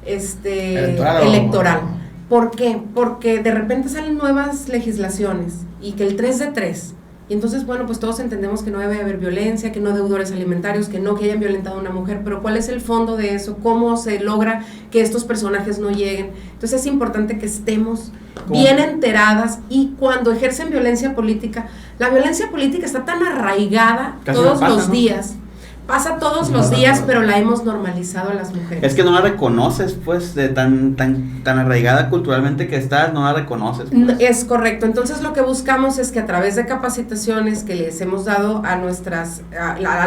Electoral. ¿Por qué? Porque de repente salen nuevas legislaciones y que el 3 de 3, y entonces, bueno, pues todos entendemos que no debe haber violencia, que no deudores alimentarios, que hayan violentado a una mujer, pero ¿cuál es el fondo de eso? ¿Cómo se logra que estos personajes no lleguen? Entonces es importante que estemos bien enteradas, y cuando ejercen violencia política, la violencia política está tan arraigada todos los días. Pasa todos los días, pero la hemos normalizado a las mujeres. Es que no la reconoces, pues, de tan arraigada culturalmente que estás, no la reconoces. Pues. Es correcto. Entonces lo que buscamos es que a través de capacitaciones que les hemos dado a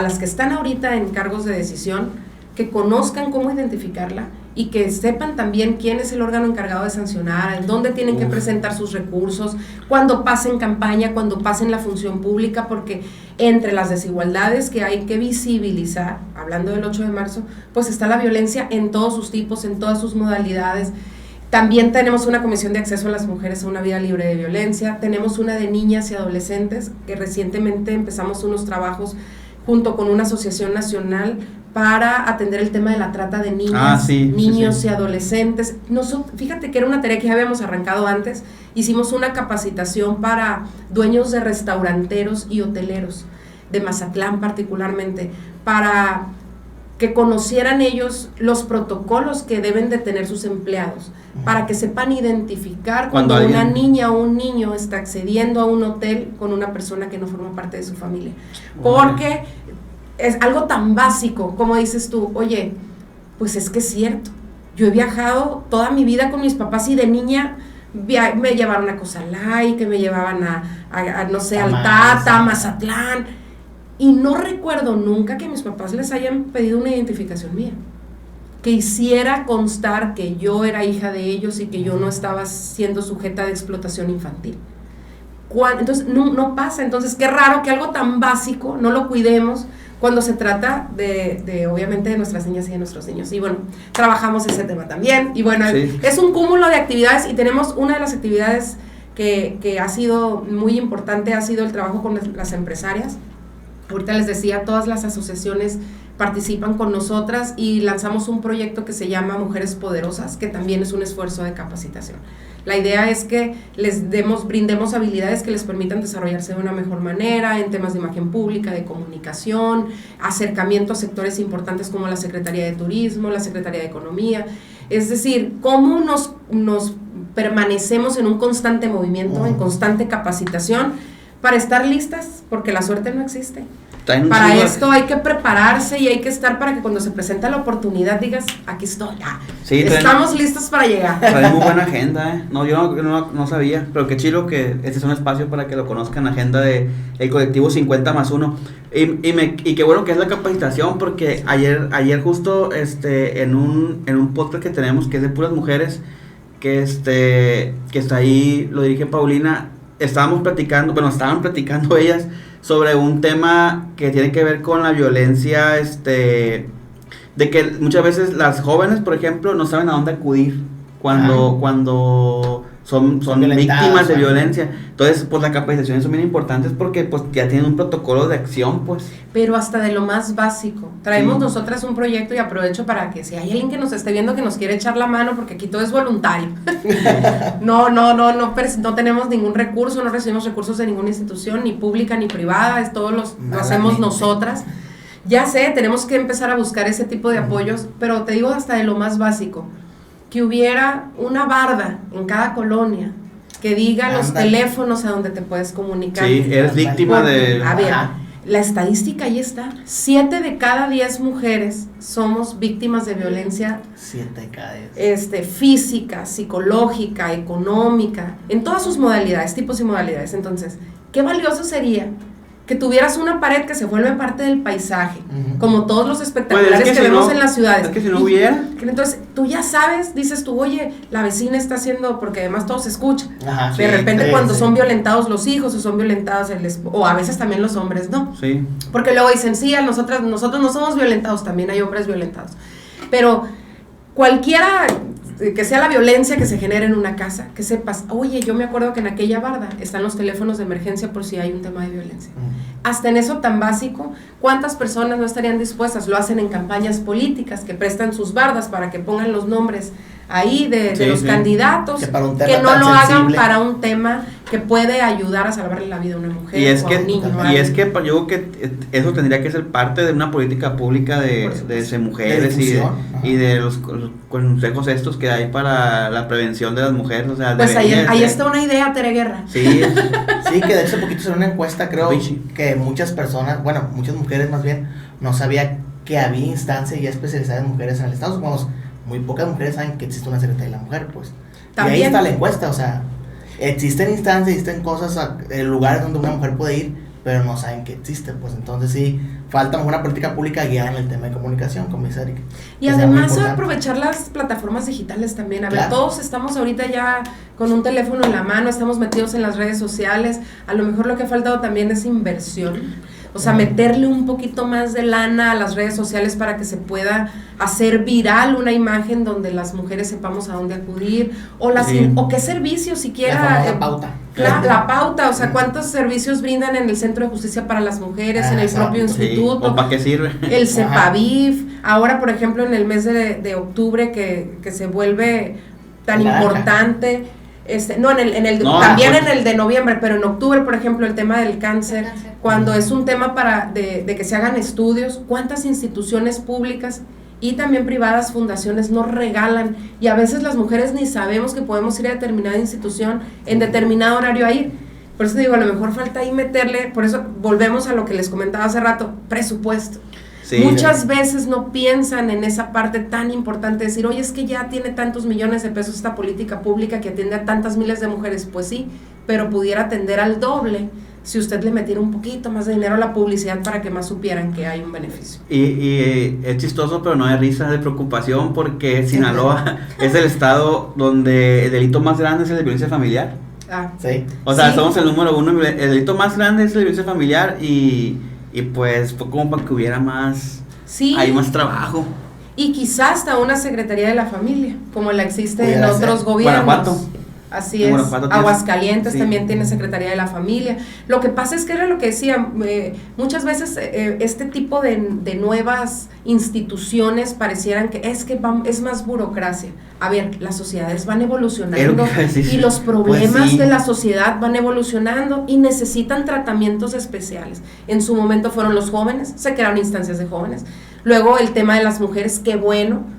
las que están ahorita en cargos de decisión, que conozcan cómo identificarla y que sepan también quién es el órgano encargado de sancionar, en dónde tienen que presentar sus recursos, cuando pasen campaña, cuando pasen la función pública, porque entre las desigualdades que hay que visibilizar, hablando del 8 de marzo, pues está la violencia en todos sus tipos, en todas sus modalidades. También tenemos una comisión de acceso a las mujeres a una vida libre de violencia, tenemos una de niñas y adolescentes, que recientemente empezamos unos trabajos junto con una asociación nacional para atender el tema de la trata de niñas, niños y adolescentes. Fíjate que era una tarea que ya habíamos arrancado antes. Hicimos una capacitación para dueños de restauranteros y hoteleros, de Mazatlán particularmente, para que conocieran ellos los protocolos que deben de tener sus empleados, para que sepan identificar cuando una niña o un niño está accediendo a un hotel con una persona que no forma parte de su familia. Porque es algo tan básico, como dices tú, oye, pues es que es cierto, yo he viajado toda mi vida con mis papás y de niña me llevaron a Cozalay, que me llevaban a no sé, al Tata, a Mazatlán, y no recuerdo nunca que mis papás les hayan pedido una identificación mía, que hiciera constar que yo era hija de ellos y que yo no estaba siendo sujeta de explotación infantil. Entonces no pasa. Entonces qué raro que algo tan básico no lo cuidemos cuando se trata de obviamente de nuestras niñas y de nuestros niños. Y bueno, trabajamos ese tema también, y bueno, es un cúmulo de actividades, y tenemos una de las actividades que ha sido muy importante, ha sido el trabajo con las empresarias. Ahorita les decía, todas las asociaciones participan con nosotras y lanzamos un proyecto que se llama Mujeres Poderosas, que también es un esfuerzo de capacitación. La idea es que brindemos habilidades que les permitan desarrollarse de una mejor manera en temas de imagen pública, de comunicación, acercamiento a sectores importantes como la Secretaría de Turismo, la Secretaría de Economía. Es decir, cómo nos permanecemos en un constante movimiento, en constante capacitación, para estar listas, porque la suerte no existe. Para esto hay que prepararse y hay que estar para que cuando se presenta la oportunidad digas, aquí estoy, estamos listos para llegar. Trae muy buena agenda, No, yo no sabía, pero qué chido que este es un espacio para que lo conozcan, agenda de el colectivo 50+1. Y qué bueno que es la capacitación, porque ayer justo en un podcast que tenemos, que es de puras mujeres, que está ahí, lo dirige Paulina. Estaban platicando ellas sobre un tema que tiene que ver con la violencia, de que muchas veces las jóvenes, por ejemplo, no saben a dónde acudir cuando son víctimas de violencia. Entonces, pues las capacitaciones son bien importantes porque pues ya tienen un protocolo de acción, pues. Pero hasta de lo más básico. Traemos nosotras un proyecto, y aprovecho para que si hay alguien que nos esté viendo que nos quiere echar la mano, porque aquí todo es voluntario. No tenemos ningún recurso, no recibimos recursos de ninguna institución, ni pública ni privada, lo hacemos nosotras. Ya sé, tenemos que empezar a buscar ese tipo de apoyos, pero te digo hasta de lo más básico. Que hubiera una barda en cada colonia que diga los teléfonos a donde te puedes comunicar. Sí, eres víctima de... A ver, la estadística ahí está. 7 de cada 10 mujeres somos víctimas de violencia. 7 de cada 10. Física, psicológica, económica, en todas sus modalidades, tipos y modalidades. Entonces, qué valioso sería que tuvieras una pared que se vuelve parte del paisaje, como todos los espectaculares pues que vemos en las ciudades. Es que si no hubiera. Entonces, tú ya sabes, dices tú, oye, la vecina está haciendo, porque además todo se escucha. Ajá, de repente cuando son violentados los hijos o son violentados o a veces también los hombres, ¿no? Sí. Porque luego dicen, sí, nosotros no somos violentados, también hay hombres violentados. Pero cualquiera que sea la violencia que se genere en una casa, que sepas, oye, yo me acuerdo que en aquella barda están los teléfonos de emergencia por si hay un tema de violencia. Hasta en eso tan básico, ¿cuántas personas no estarían dispuestas? Lo hacen en campañas políticas, que prestan sus bardas para que pongan los nombres ahí de los candidatos, que no lo hagan para un tema que puede ayudar a salvarle la vida a una mujer o a un niño. Y es que yo creo que eso tendría que ser parte de una política pública de mujeres y de los consejos estos que hay para la prevención de las mujeres. O sea, pues ahí está una idea, Tere Guerra. Sí, sí, que de hecho poquito se una encuesta, creo que muchas personas, bueno, muchas mujeres más bien, no sabía que había instancia ya especializada en mujeres en el Estado. Supongamos, muy pocas mujeres saben que existe una Secretaría de la Mujer, pues. ¿También? Y ahí está la encuesta, o sea, existen instancias, existen cosas, lugares donde una mujer puede ir, pero no saben que existe, pues. Entonces sí, falta una política pública guiada en el tema de comunicación, como dice Erika. Y además aprovechar las plataformas digitales también. A ver, todos estamos ahorita ya con un teléfono en la mano, estamos metidos en las redes sociales. A lo mejor lo que ha faltado también es inversión. O sea, meterle un poquito más de lana a las redes sociales para que se pueda hacer viral una imagen donde las mujeres sepamos a dónde acudir, o qué servicios siquiera. La pauta. La pauta, o sea, cuántos servicios brindan en el Centro de Justicia para las Mujeres, en el propio instituto. ¿O para qué sirve? El CEPAVIF. Ahora, por ejemplo, en el mes de octubre que se vuelve tan importante. En el de noviembre, pero en octubre, por ejemplo, el tema del cáncer, cuando es un tema de que se hagan estudios, cuántas instituciones públicas y también privadas, fundaciones nos regalan, y a veces las mujeres ni sabemos que podemos ir a determinada institución en determinado horario a ir. Por eso digo, a lo mejor falta ahí meterle, por eso volvemos a lo que les comentaba hace rato, presupuesto. Sí, muchas veces no piensan en esa parte tan importante de decir, oye, es que ya tiene tantos millones de pesos esta política pública que atiende a tantas miles de mujeres. Pues sí, pero pudiera atender al doble si usted le metiera un poquito más de dinero a la publicidad para que más supieran que hay un beneficio. Y es chistoso, pero no de risa, de preocupación, porque Sinaloa es el estado donde el delito más grande es el de violencia familiar. Sí. O sea, somos el número 1, el delito más grande es el de violencia familiar y pues fue como para que hubiera más, hay más trabajo. Y quizás hasta una Secretaría de la Familia, como la existe en otros gobiernos. Guanajuato. Así es. Aguascalientes también tiene Secretaría de la Familia. Lo que pasa es que era lo que decía, muchas veces este tipo de nuevas instituciones parecieran que es más burocracia. A ver, las sociedades van evolucionando y los problemas de la sociedad van evolucionando y necesitan tratamientos especiales. En su momento fueron los jóvenes, se crearon instancias de jóvenes. Luego el tema de las mujeres, qué bueno.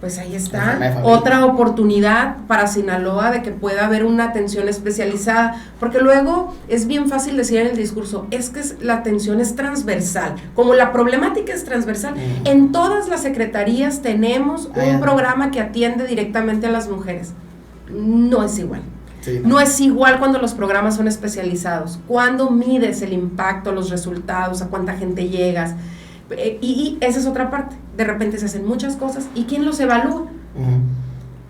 Pues ahí está, otra oportunidad para Sinaloa de que pueda haber una atención especializada, porque luego es bien fácil decir en el discurso, es que la atención es transversal, como la problemática es transversal, en todas las secretarías tenemos un programa que atiende directamente a las mujeres, no es igual. Sí, no es igual cuando los programas son especializados, cuando mides el impacto, los resultados, a cuánta gente llegas. Y esa es otra parte, de repente se hacen muchas cosas, ¿y quién los evalúa?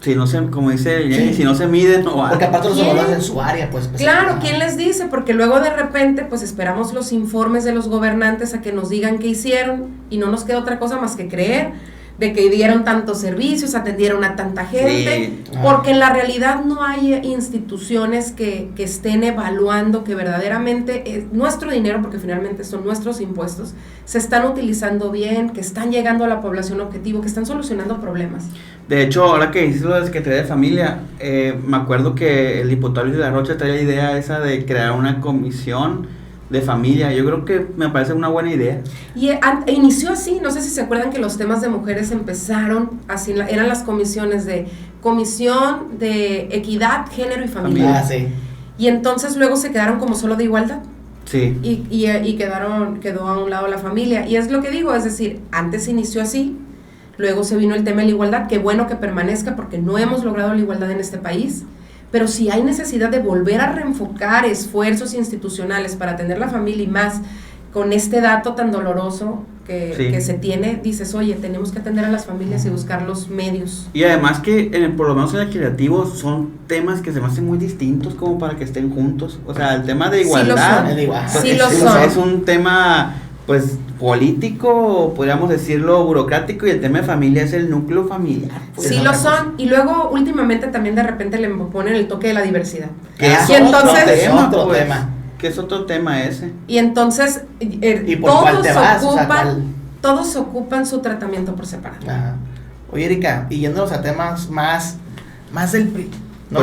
Si no se, como dice Jenny, si no se miden, no va. Porque aparte los evalúan en su área, pues. Claro, ¿quién les dice? Porque luego de repente, pues esperamos los informes de los gobernantes a que nos digan qué hicieron, y no nos queda otra cosa más que creer de que dieron tantos servicios, atendieron a tanta gente, porque en la realidad no hay instituciones que estén evaluando que verdaderamente nuestro dinero, porque finalmente son nuestros impuestos, se están utilizando bien, que están llegando a la población objetivo, que están solucionando problemas. De hecho, ahora que dices lo de Secretaría de Familia, me acuerdo que el diputado Luis de la Rocha traía la idea esa de crear una comisión de familia. Yo creo que me parece una buena idea. Y inició así, no sé si se acuerdan que los temas de mujeres empezaron así, eran las comisiones de Comisión de Equidad, Género y Familia. Sí. Y entonces luego se quedaron como solo de igualdad. Sí. Y quedó a un lado la familia. Y es lo que digo, es decir, antes se inició así, luego se vino el tema de la igualdad, qué bueno que permanezca porque no hemos logrado la igualdad en este país, pero si hay necesidad de volver a reenfocar esfuerzos institucionales para atender la familia y más con este dato tan doloroso que se tiene, dices, oye, tenemos que atender a las familias y buscar los medios. Y además que por lo menos en el creativo son temas que se me hacen muy distintos como para que estén juntos. O sea, el tema de igualdad sí lo son. Es un tema pues político, podríamos decirlo burocrático, y el tema de familia es el núcleo familiar. Pues, sí lo son, y luego últimamente también de repente le ponen el toque de la diversidad. Que es otro tema. Que es otro tema ese. Y entonces ¿Y por cuál te vas? Todos ocupan su tratamiento por separado. Ajá. Oye, Erika, y yéndonos a temas más del PRI. ¿No?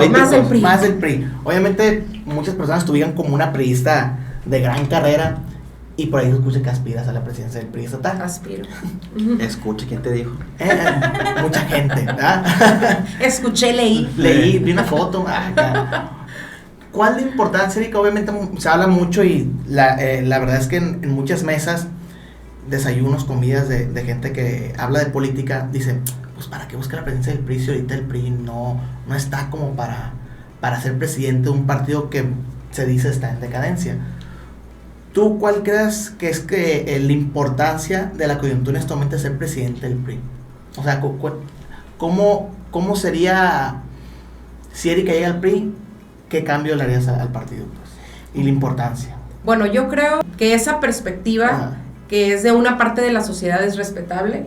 Más del PRI. Obviamente muchas personas tuvieron como una priista de gran carrera y por ahí escuché que aspiras a la presidencia del PRI estatal. Aspiro. Escuche, ¿quién te dijo? Mucha gente, ¿verdad? Escuché, leí, vi una foto. ¿Cuál la importancia, Erika? Obviamente se habla mucho y la verdad es que en muchas mesas, desayunos, comidas de gente que habla de política, dicen, pues ¿para qué busca la presidencia del PRI si ahorita el PRI no está como para ser presidente de un partido que se dice está en decadencia? ¿Tú cuál crees que es la importancia de la coyuntura en este momento de ser presidente del PRI? O sea, ¿cómo sería si Erika llega al PRI? ¿Qué cambio le harías al partido? Pues? Y la importancia. Bueno, yo creo que esa perspectiva que es de una parte de la sociedad es respetable,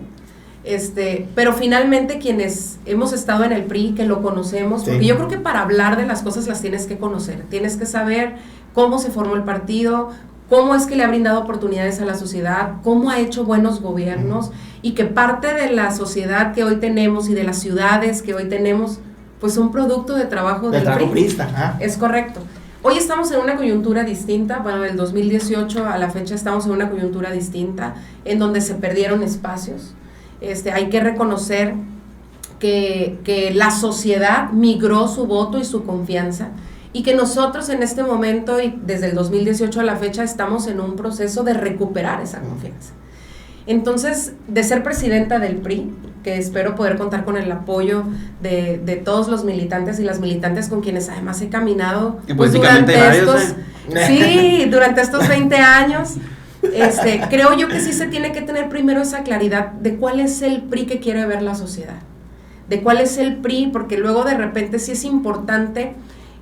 pero finalmente quienes hemos estado en el PRI, que lo conocemos, porque yo creo que para hablar de las cosas las tienes que conocer, tienes que saber cómo se formó el partido, cómo es que le ha brindado oportunidades a la sociedad, cómo ha hecho buenos gobiernos, y que parte de la sociedad que hoy tenemos y de las ciudades que hoy tenemos, pues son producto de trabajo del PRI. Es correcto. Hoy estamos en una coyuntura distinta, bueno, del 2018 a la fecha estamos en una coyuntura distinta, en donde se perdieron espacios. Hay que reconocer que la sociedad migró su voto y su confianza, y que nosotros en este momento y desde el 2018 a la fecha estamos en un proceso de recuperar esa confianza. Entonces, de ser presidenta del PRI, que espero poder contar con el apoyo de todos los militantes y las militantes con quienes además he caminado pues, durante estos 20 años, creo yo que sí se tiene que tener primero esa claridad de cuál es el PRI que quiere ver la sociedad, de cuál es el PRI, porque luego de repente sí es importante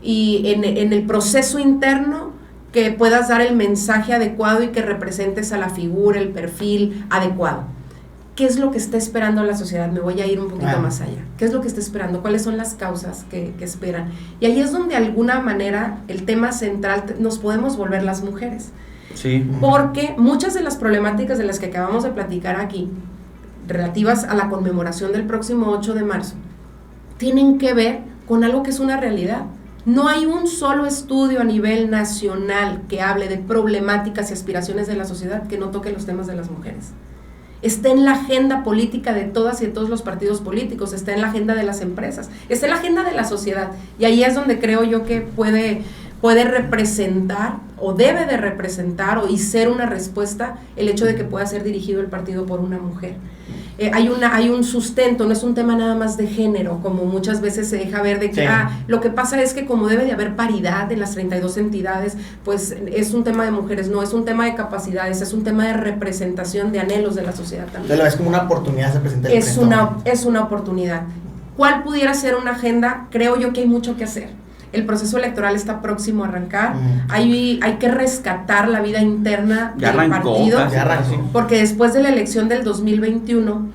y en el proceso interno que puedas dar el mensaje adecuado y que representes a la figura, el perfil adecuado. ¿Qué es lo que está esperando la sociedad? Me voy a ir un poquito más allá. ¿Qué es lo que está esperando? ¿Cuáles son las causas que esperan? Y ahí es donde de alguna manera el tema central nos podemos volver las mujeres. Sí. Porque muchas de las problemáticas de las que acabamos de platicar aquí, relativas a la conmemoración del próximo 8 de marzo, tienen que ver con algo que es una realidad. No hay un solo estudio a nivel nacional que hable de problemáticas y aspiraciones de la sociedad que no toque los temas de las mujeres. Está en la agenda política de todas y de todos los partidos políticos, está en la agenda de las empresas, está en la agenda de la sociedad, y ahí es donde creo yo que puede representar o debe de representar y ser una respuesta el hecho de que pueda ser dirigido el partido por una mujer. Hay un sustento, no es un tema nada más de género, como muchas veces se deja ver de que lo que pasa es que como debe de haber paridad en las 32 entidades, pues es un tema de mujeres, no, es un tema de capacidades, es un tema de representación de anhelos de la sociedad también. Lo ves como una oportunidad de ser presidente. Es una oportunidad. ¿Cuál pudiera ser una agenda? Creo yo que hay mucho que hacer. El proceso electoral está próximo a arrancar. Hay que rescatar la vida interna del partido. Porque después de la elección del 2021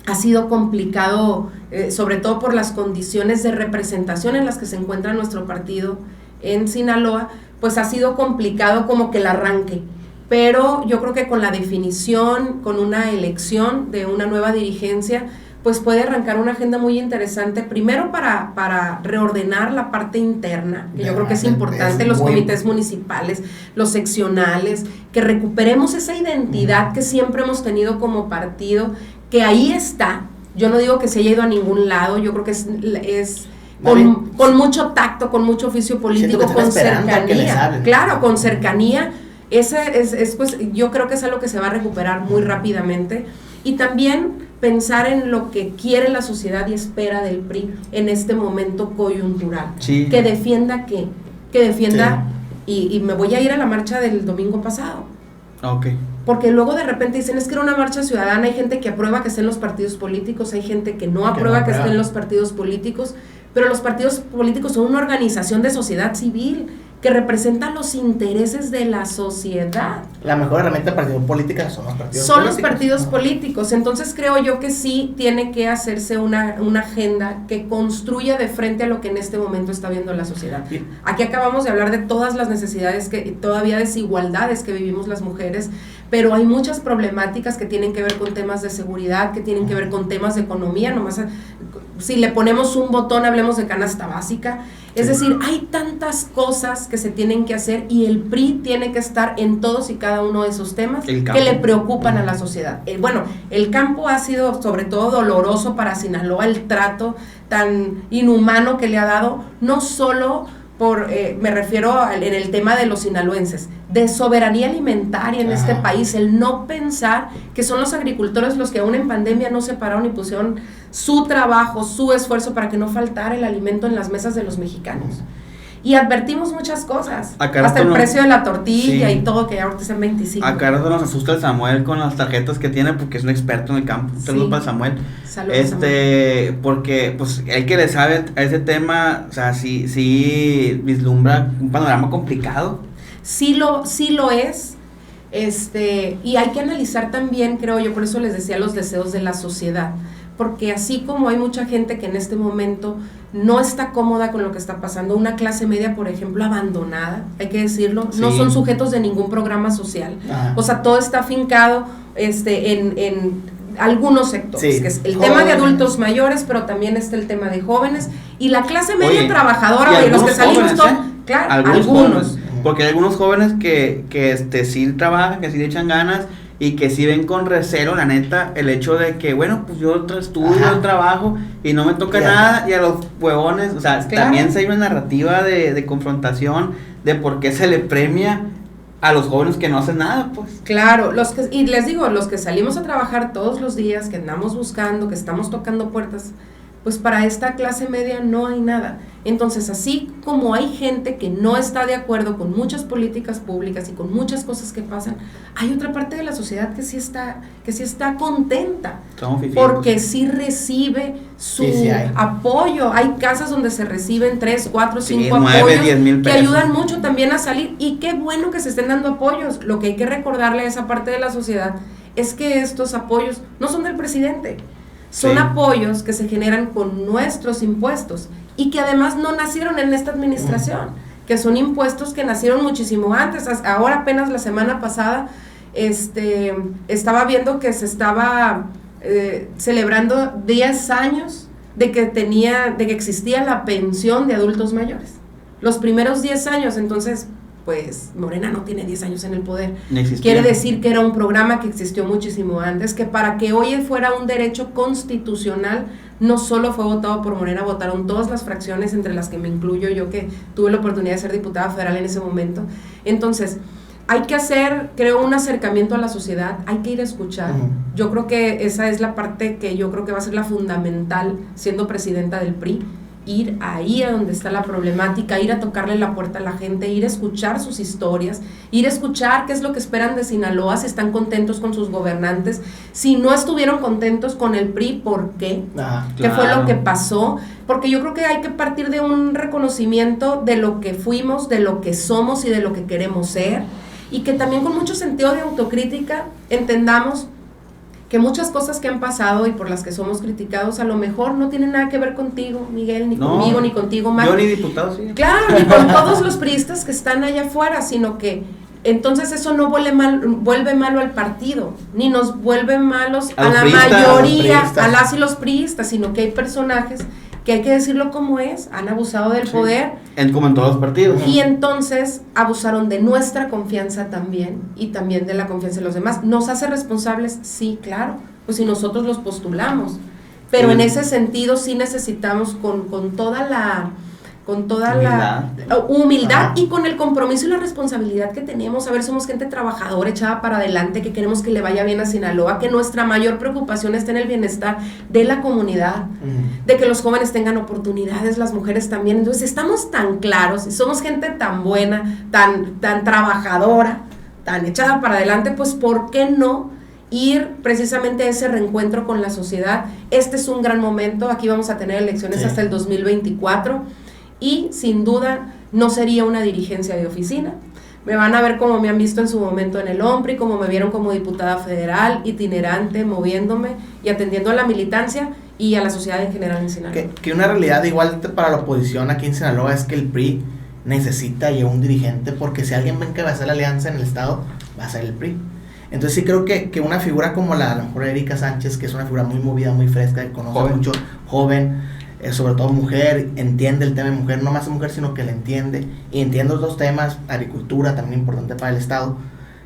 ha sido complicado, sobre todo por las condiciones de representación en las que se encuentra nuestro partido en Sinaloa, pues ha sido complicado como que el arranque. Pero yo creo que con la definición, con una elección de una nueva dirigencia, pues puede arrancar una agenda muy interesante, primero para reordenar la parte interna, que yo creo que es importante, los comités municipales, los seccionales, que recuperemos esa identidad que siempre hemos tenido como partido, que ahí está. Yo no digo que se haya ido a ningún lado, yo creo que es con mucho tacto, con mucho oficio político, con cercanía, claro, con cercanía, Pues, yo creo que es algo que se va a recuperar muy rápidamente. Y también pensar en lo que quiere la sociedad y espera del PRI en este momento coyuntural. Sí. Que defienda ¿qué? Que defienda, y me voy a ir a la marcha del domingo pasado. Ok. Porque luego de repente dicen, es que era una marcha ciudadana, hay gente que aprueba que estén los partidos políticos, hay gente que no aprueba que estén los partidos políticos, pero los partidos políticos son una organización de sociedad civil que representan los intereses de la sociedad. La mejor herramienta de partido política son los partidos políticos. Son los partidos políticos, entonces creo yo que sí tiene que hacerse una agenda que construya de frente a lo que en este momento está viendo la sociedad. Aquí acabamos de hablar de todas las necesidades, todavía desigualdades que vivimos las mujeres, pero hay muchas problemáticas que tienen que ver con temas de seguridad, que tienen que ver con temas de economía, nomás si le ponemos un botón hablemos de canasta básica, es decir, hay tantas cosas que se tienen que hacer y el PRI tiene que estar en todos y cada uno de esos temas que le preocupan a la sociedad. Bueno, el campo ha sido sobre todo doloroso para Sinaloa, el trato tan inhumano que le ha dado, no solo me refiero en el tema de los sinaloenses, de soberanía alimentaria en este país, el no pensar que son los agricultores los que aún en pandemia no se pararon y pusieron su trabajo, su esfuerzo para que no faltara el alimento en las mesas de los mexicanos. Y advertimos muchas cosas, hasta el precio de la tortilla y todo, que ahorita es en 25. Acá nos asusta el Samuel con las tarjetas que tiene porque es un experto en el campo. Saludos para Samuel. Saludos, Samuel. Porque pues el que le sabe a ese tema, o sea, sí vislumbra un panorama complicado. Sí lo es. Y hay que analizar también, creo yo, por eso les decía, los deseos de la sociedad, porque así como hay mucha gente que en este momento no está cómoda con lo que está pasando, una clase media, por ejemplo, abandonada, hay que decirlo, no son sujetos de ningún programa social, o sea, todo está afincado en algunos sectores, que es el tema de adultos mayores, pero también está el tema de jóvenes, y la clase media trabajadora, de los que salimos todos, claro, algunos. Porque hay algunos jóvenes que sí trabajan, que sí le echan ganas y que sí ven con recelo, la neta, el hecho de que, bueno, pues yo estudio, trabajo y no me toca nada, y a los huevones, o sea, también se hay una narrativa de confrontación de por qué se le premia a los jóvenes que no hacen nada, pues. Claro, y les digo, los que salimos a trabajar todos los días, que andamos buscando, que estamos tocando puertas, pues para esta clase media no hay nada. Entonces, así como hay gente que no está de acuerdo con muchas políticas públicas y con muchas cosas que pasan, hay otra parte de la sociedad que sí está contenta, porque sí recibe su apoyo. Hay casas donde se reciben 3, 4, 5 apoyos 10,000 pesos, que ayudan mucho también a salir, y qué bueno que se estén dando apoyos. Lo que hay que recordarle a esa parte de la sociedad es que estos apoyos no son del presidente. Son apoyos que se generan con nuestros impuestos y que además no nacieron en esta administración, que son impuestos que nacieron muchísimo antes. Ahora apenas la semana pasada estaba viendo que se estaba celebrando 10 años de que existía la pensión de adultos mayores. Los primeros 10 años, entonces, pues Morena no tiene 10 años en el poder. Quiere decir que era un programa que existió muchísimo antes, que para que hoy fuera un derecho constitucional, no solo fue votado por Morena, votaron todas las fracciones, entre las que me incluyo yo, que tuve la oportunidad de ser diputada federal en ese momento. Entonces, hay que hacer, creo, un acercamiento a la sociedad, hay que ir a escuchar. Yo creo que esa es la parte que yo creo que va a ser la fundamental siendo presidenta del PRI, ir ahí a donde está la problemática, ir a tocarle la puerta a la gente, ir a escuchar sus historias, ir a escuchar qué es lo que esperan de Sinaloa, si están contentos con sus gobernantes, si no estuvieron contentos con el PRI, ¿por qué? ¿Qué fue lo que pasó? Porque yo creo que hay que partir de un reconocimiento de lo que fuimos, de lo que somos y de lo que queremos ser, y que también con mucho sentido de autocrítica entendamos que muchas cosas que han pasado y por las que somos criticados a lo mejor no tienen nada que ver contigo, Miguel, ni conmigo, ni contigo, Mario. Yo ni diputado, sí. Claro, ni con todos los priistas que están allá afuera, sino que entonces eso no vuelve malo al partido, ni nos vuelve malos a la mayoría, a las y los priistas, sino que hay personajes que hay que decirlo como es, han abusado del poder. Como en todos los partidos. Y entonces abusaron de nuestra confianza también, y también de la confianza de los demás. ¿Nos hace responsables? Sí, claro, pues si nosotros los postulamos. Pero en ese sentido sí necesitamos con toda con toda la humildad y con el compromiso y la responsabilidad que tenemos. A ver, somos gente trabajadora, echada para adelante, que queremos que le vaya bien a Sinaloa, que nuestra mayor preocupación está en el bienestar de la comunidad, de que los jóvenes tengan oportunidades, las mujeres también. Entonces estamos tan claros y somos gente tan buena, tan trabajadora, tan echada para adelante, pues ¿por qué no ir precisamente a ese reencuentro con la sociedad? Este es un gran momento, aquí vamos a tener elecciones hasta el 2024 y sin duda no sería una dirigencia de oficina. Me van a ver como me han visto en su momento en el OMPRI, como me vieron como diputada federal, itinerante, moviéndome y atendiendo a la militancia y a la sociedad en general en Sinaloa. Que una realidad igual para la oposición aquí en Sinaloa es que el PRI necesita ya un dirigente, porque si alguien va a encabezar la alianza en el estado, va a ser el PRI. Entonces sí creo que una figura como a lo mejor Erika Sánchez, que es una figura muy movida, muy fresca, que conoce mucho, joven, sobre todo mujer, entiende el tema de mujer, no más de mujer, sino que le entiende, y entiende otros temas, agricultura también importante para el estado.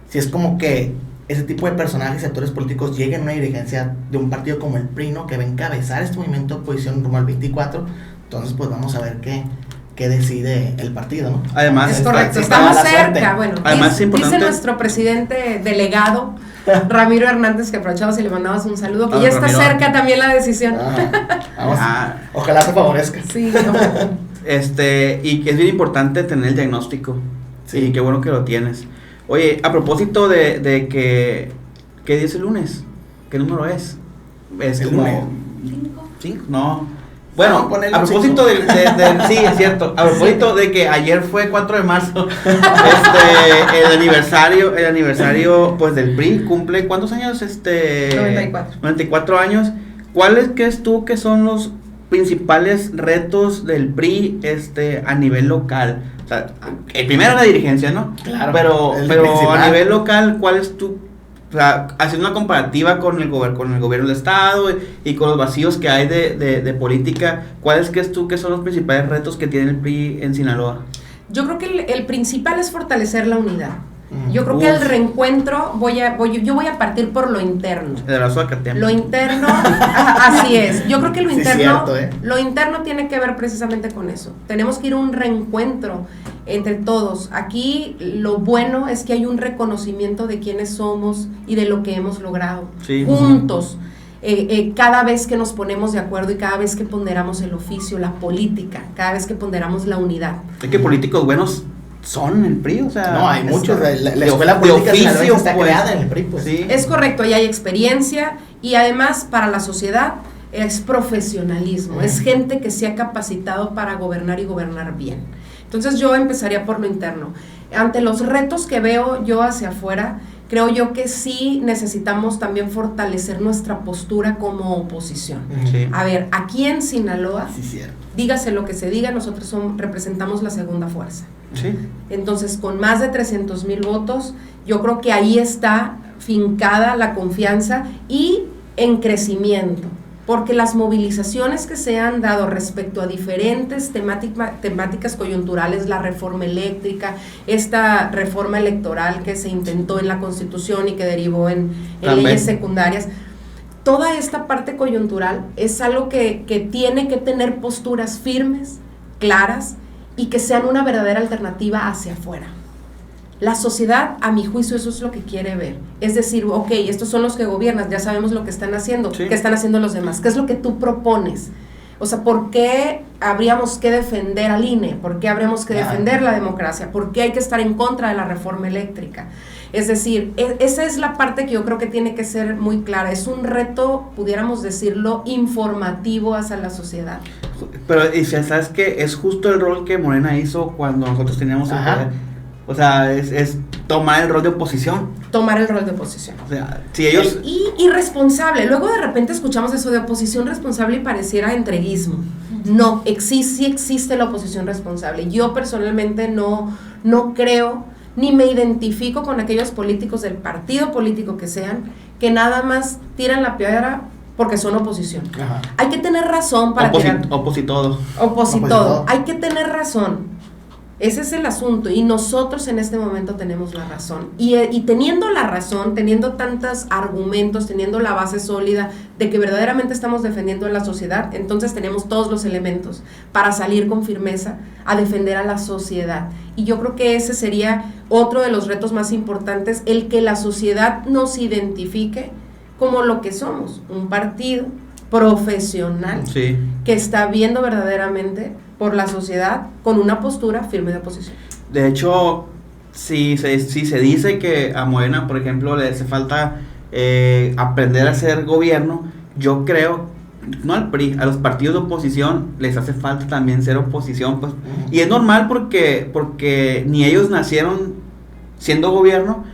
Si es como que ese tipo de personajes y actores políticos lleguen a una dirigencia de un partido como el PRI, ¿no?, que va a encabezar este movimiento de oposición rumbo al 24, entonces pues vamos a ver qué decide el partido, ¿no? Además, es correcto, estamos cerca. Bueno, además, dice nuestro presidente delegado Ramiro Hernández, que aprovechamos y le mandamos un saludo, que ya está Ramiro, cerca también la decisión. Ojalá se favorezca. Sí, no. Y que es bien importante tener el diagnóstico. Sí. Y qué bueno que lo tienes. Oye, a propósito de que ¿qué día es el lunes? ¿Qué número es? Es el como lunes. ¿5? No. Bueno, a propósito de sí, es cierto, a propósito de que ayer fue 4 de marzo, el aniversario pues del PRI cumple, ¿cuántos años? 94 años. ¿Cuáles crees tú que son los principales retos del PRI a nivel local? O sea, el primero es la dirigencia, ¿no? Claro. Pero a nivel local, ¿cuál es tu, o sea, haciendo una comparativa con el gobierno del estado y con los vacíos que hay de política, ¿cuáles crees tú que son los principales retos que tiene el PRI en Sinaloa? Yo creo que el principal es fortalecer la unidad. Yo creo que el reencuentro, yo voy a partir por lo interno. El abrazo a Catem. Lo interno, así es. Yo creo que lo interno, cierto, lo interno tiene que ver precisamente con eso. Tenemos que ir a un reencuentro entre todos. Aquí lo bueno es que hay un reconocimiento de quiénes somos y de lo que hemos logrado juntos. Cada vez que nos ponemos de acuerdo y cada vez que ponderamos el oficio, la política, cada vez que ponderamos la unidad. Es que políticos buenos son el PRI, o sea, no, hay muchos, la escuela política está creada en el PRI, pues. Sí. Es correcto, y hay experiencia, y además para la sociedad es profesionalismo, es gente que se ha capacitado para gobernar y gobernar bien. Entonces yo empezaría por lo interno. Ante los retos que veo yo hacia afuera, creo yo que sí necesitamos también fortalecer nuestra postura como oposición. Sí. A ver, aquí en Sinaloa, sí, dígase lo que se diga, nosotros representamos la segunda fuerza. Sí. Entonces, con más de 300,000 votos, yo creo que ahí está fincada la confianza y en crecimiento, porque las movilizaciones que se han dado respecto a diferentes temáticas coyunturales, la reforma eléctrica, esta reforma electoral que se intentó en la Constitución y que derivó en leyes secundarias, toda esta parte coyuntural es algo que tiene que tener posturas firmes, claras, y que sean una verdadera alternativa hacia afuera. La sociedad, a mi juicio, eso es lo que quiere ver. Es decir, ok, estos son los que gobiernan, ya sabemos lo que están haciendo, qué están haciendo los demás, qué es lo que tú propones. O sea, ¿por qué habríamos que defender al INE? ¿Por qué habríamos que defender la democracia? ¿Por qué hay que estar en contra de la reforma eléctrica? Es decir, esa es la parte que yo creo que tiene que ser muy clara. Es un reto, pudiéramos decirlo, informativo hacia la sociedad. Pero, y ¿sabes qué? Es justo el rol que Morena hizo cuando nosotros teníamos el poder. O sea, es tomar el rol de oposición. Tomar el rol de oposición. O sea, si ellos... Y responsable. Luego de repente escuchamos eso de oposición responsable y pareciera entreguismo. No, sí existe la oposición responsable. Yo personalmente no creo, ni me identifico con aquellos políticos del partido político que sean, que nada más tiran la piedra porque son oposición. Ajá. Hay que tener razón para tirar... Opositodo. Hay que tener razón. Ese es el asunto, y nosotros en este momento tenemos la razón. Y teniendo la razón, teniendo tantos argumentos, teniendo la base sólida de que verdaderamente estamos defendiendo a la sociedad, entonces tenemos todos los elementos para salir con firmeza a defender a la sociedad. Y yo creo que ese sería otro de los retos más importantes, el que la sociedad nos identifique como lo que somos, un partido profesional que está viendo verdaderamente por la sociedad con una postura firme de oposición. De hecho, si se dice que a Morena, por ejemplo, le hace falta aprender a hacer gobierno, yo creo, no al PRI, a los partidos de oposición les hace falta también ser oposición, pues, y es normal porque ni ellos nacieron siendo gobierno,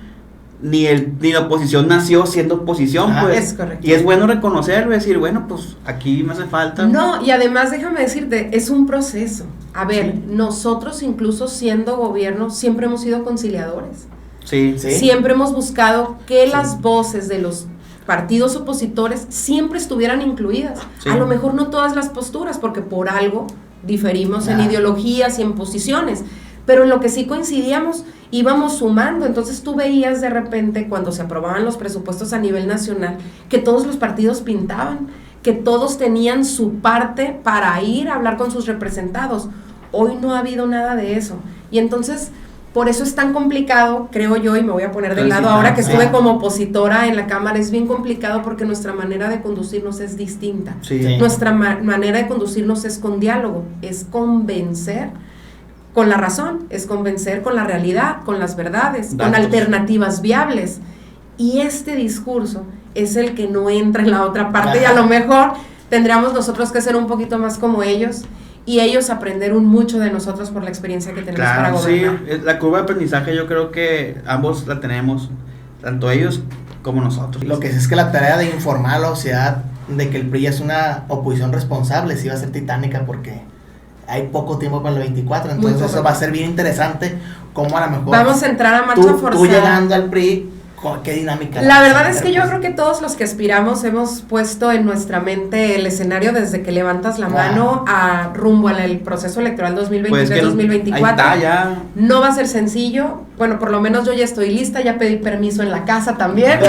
ni la oposición nació siendo oposición, pues. Es correcto. Y es bueno reconocerlo, decir, bueno, pues aquí me hace falta. No, y además déjame decirte, es un proceso. A ver, nosotros incluso siendo gobierno siempre hemos sido conciliadores. Sí. Siempre hemos buscado que las voces de los partidos opositores siempre estuvieran incluidas. A lo mejor no todas las posturas, porque por algo diferimos en ideologías y en posiciones, pero en lo que sí coincidíamos íbamos sumando. Entonces tú veías de repente cuando se aprobaban los presupuestos a nivel nacional que todos los partidos pintaban, que todos tenían su parte para ir a hablar con sus representados. Hoy no ha habido nada de eso, y entonces por eso es tan complicado, creo yo, y me voy a poner del lado ahora que estuve como opositora en la Cámara. Es bien complicado porque nuestra manera de conducirnos es distinta. Nuestra manera de conducirnos es con diálogo, es convencer con la razón, es convencer con la realidad, con las verdades, con alternativas viables. Y este discurso es el que no entra en la otra parte, y a lo mejor tendríamos nosotros que ser un poquito más como ellos, y ellos aprender mucho de nosotros por la experiencia que tenemos para gobernar. Sí, la curva de aprendizaje yo creo que ambos la tenemos, tanto ellos como nosotros. Lo que es que la tarea de informar a la sociedad de que el PRI es una oposición responsable sí va a ser titánica, porque hay poco tiempo para el 24, entonces eso va a ser bien interesante, como a lo mejor vamos a entrar a marcha forzada. Tú llegando al PRI, ¿qué dinámica? La verdad es que yo creo que todos los que aspiramos hemos puesto en nuestra mente el escenario desde que levantas la mano a rumbo al proceso electoral 2023-2024. Ahí está, ya. No va a ser sencillo. Bueno, por lo menos yo ya estoy lista, ya pedí permiso en la casa también.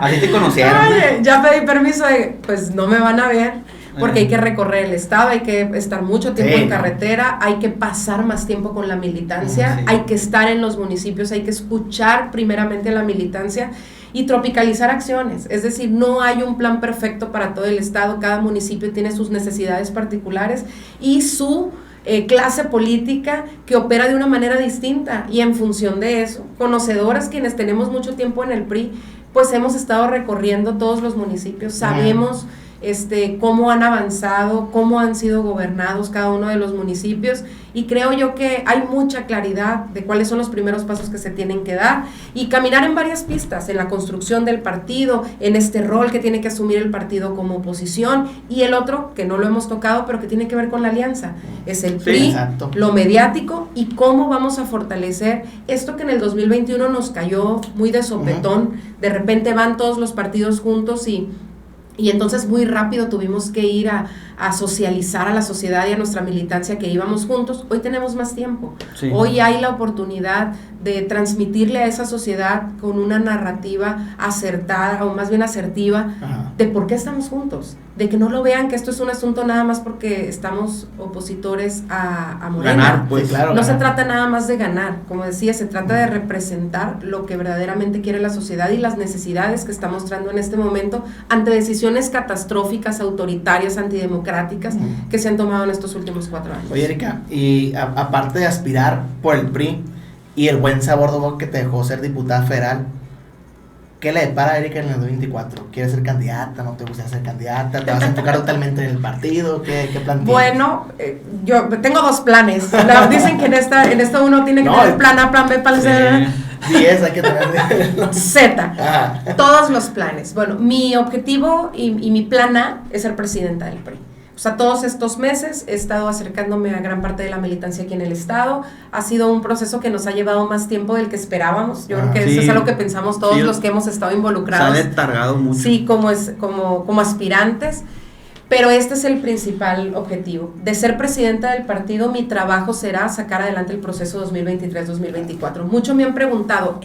Así te conocieron. Oye, ya pedí permiso pues no me van a ver. Porque hay que recorrer el estado, hay que estar mucho tiempo en carretera, hay que pasar más tiempo con la militancia, hay que estar en los municipios, hay que escuchar primeramente a la militancia y tropicalizar acciones. Es decir, no hay un plan perfecto para todo el estado, cada municipio tiene sus necesidades particulares y su clase política que opera de una manera distinta, y en función de eso, conocedoras quienes tenemos mucho tiempo en el PRI, pues hemos estado recorriendo todos los municipios, sabemos cómo han avanzado, cómo han sido gobernados cada uno de los municipios, y creo yo que hay mucha claridad de cuáles son los primeros pasos que se tienen que dar, y caminar en varias pistas, en la construcción del partido, en este rol que tiene que asumir el partido como oposición, y el otro, que no lo hemos tocado, pero que tiene que ver con la alianza, es el PRI, lo mediático, y cómo vamos a fortalecer esto que en el 2021 nos cayó muy de sopetón. De repente van todos los partidos juntos y entonces muy rápido tuvimos que ir a socializar a la sociedad y a nuestra militancia que íbamos juntos. Hoy tenemos más tiempo. Hoy hay la oportunidad de transmitirle a esa sociedad con una narrativa acertada, o más bien asertiva, de por qué estamos juntos, de que no lo vean que esto es un asunto nada más porque estamos opositores a Morena. Ganar, pues claro. No se trata nada más de ganar, como decía, se trata de representar lo que verdaderamente quiere la sociedad y las necesidades que está mostrando en este momento ante decisiones catastróficas, autoritarias, antidemocráticas que se han tomado en estos últimos 4 años. Oye, Erika, y aparte de aspirar por el PRI y el buen sabor de boca que te dejó ser diputada federal, ¿qué le depara a Erika en el 2024? ¿Quieres ser candidata? ¿No te gusta ser candidata? ¿Te vas a enfocar totalmente en el partido? ¿Qué plan tienes? Bueno, yo tengo 2 planes. Dicen que en esta uno tiene que tener plan A, plan B, plan C. 10 hay que tener. Z. Todos los planes. Bueno, mi objetivo y mi plan A es ser presidenta del PRI. O sea, todos estos meses he estado acercándome a gran parte de la militancia aquí en el estado. Ha sido un proceso que nos ha llevado más tiempo del que esperábamos. Yo creo que eso es algo que pensamos todos los que hemos estado involucrados. Se ha tardado mucho. Sí, como aspirantes. Pero este es el principal objetivo. De ser presidenta del partido, mi trabajo será sacar adelante el proceso 2023-2024. Mucho me han preguntado,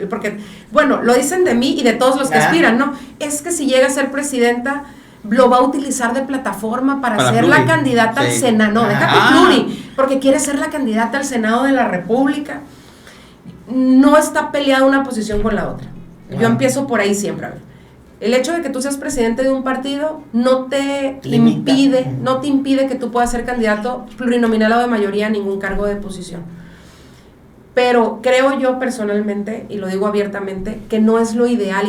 porque, bueno, lo dicen de mí y de todos los que aspiran, ¿no? Es que si llega a ser presidenta, lo va a utilizar de plataforma para ser pluri. la candidata al Senado, no, déjate pluri, porque quiere ser la candidata al Senado de la República. No está peleada una posición con la otra. Yo empiezo por ahí siempre, a ver. El hecho de que tú seas presidente de un partido no te impide que tú puedas ser candidato plurinominal o de mayoría a ningún cargo de posición. Pero creo yo personalmente, y lo digo abiertamente, que no es lo ideal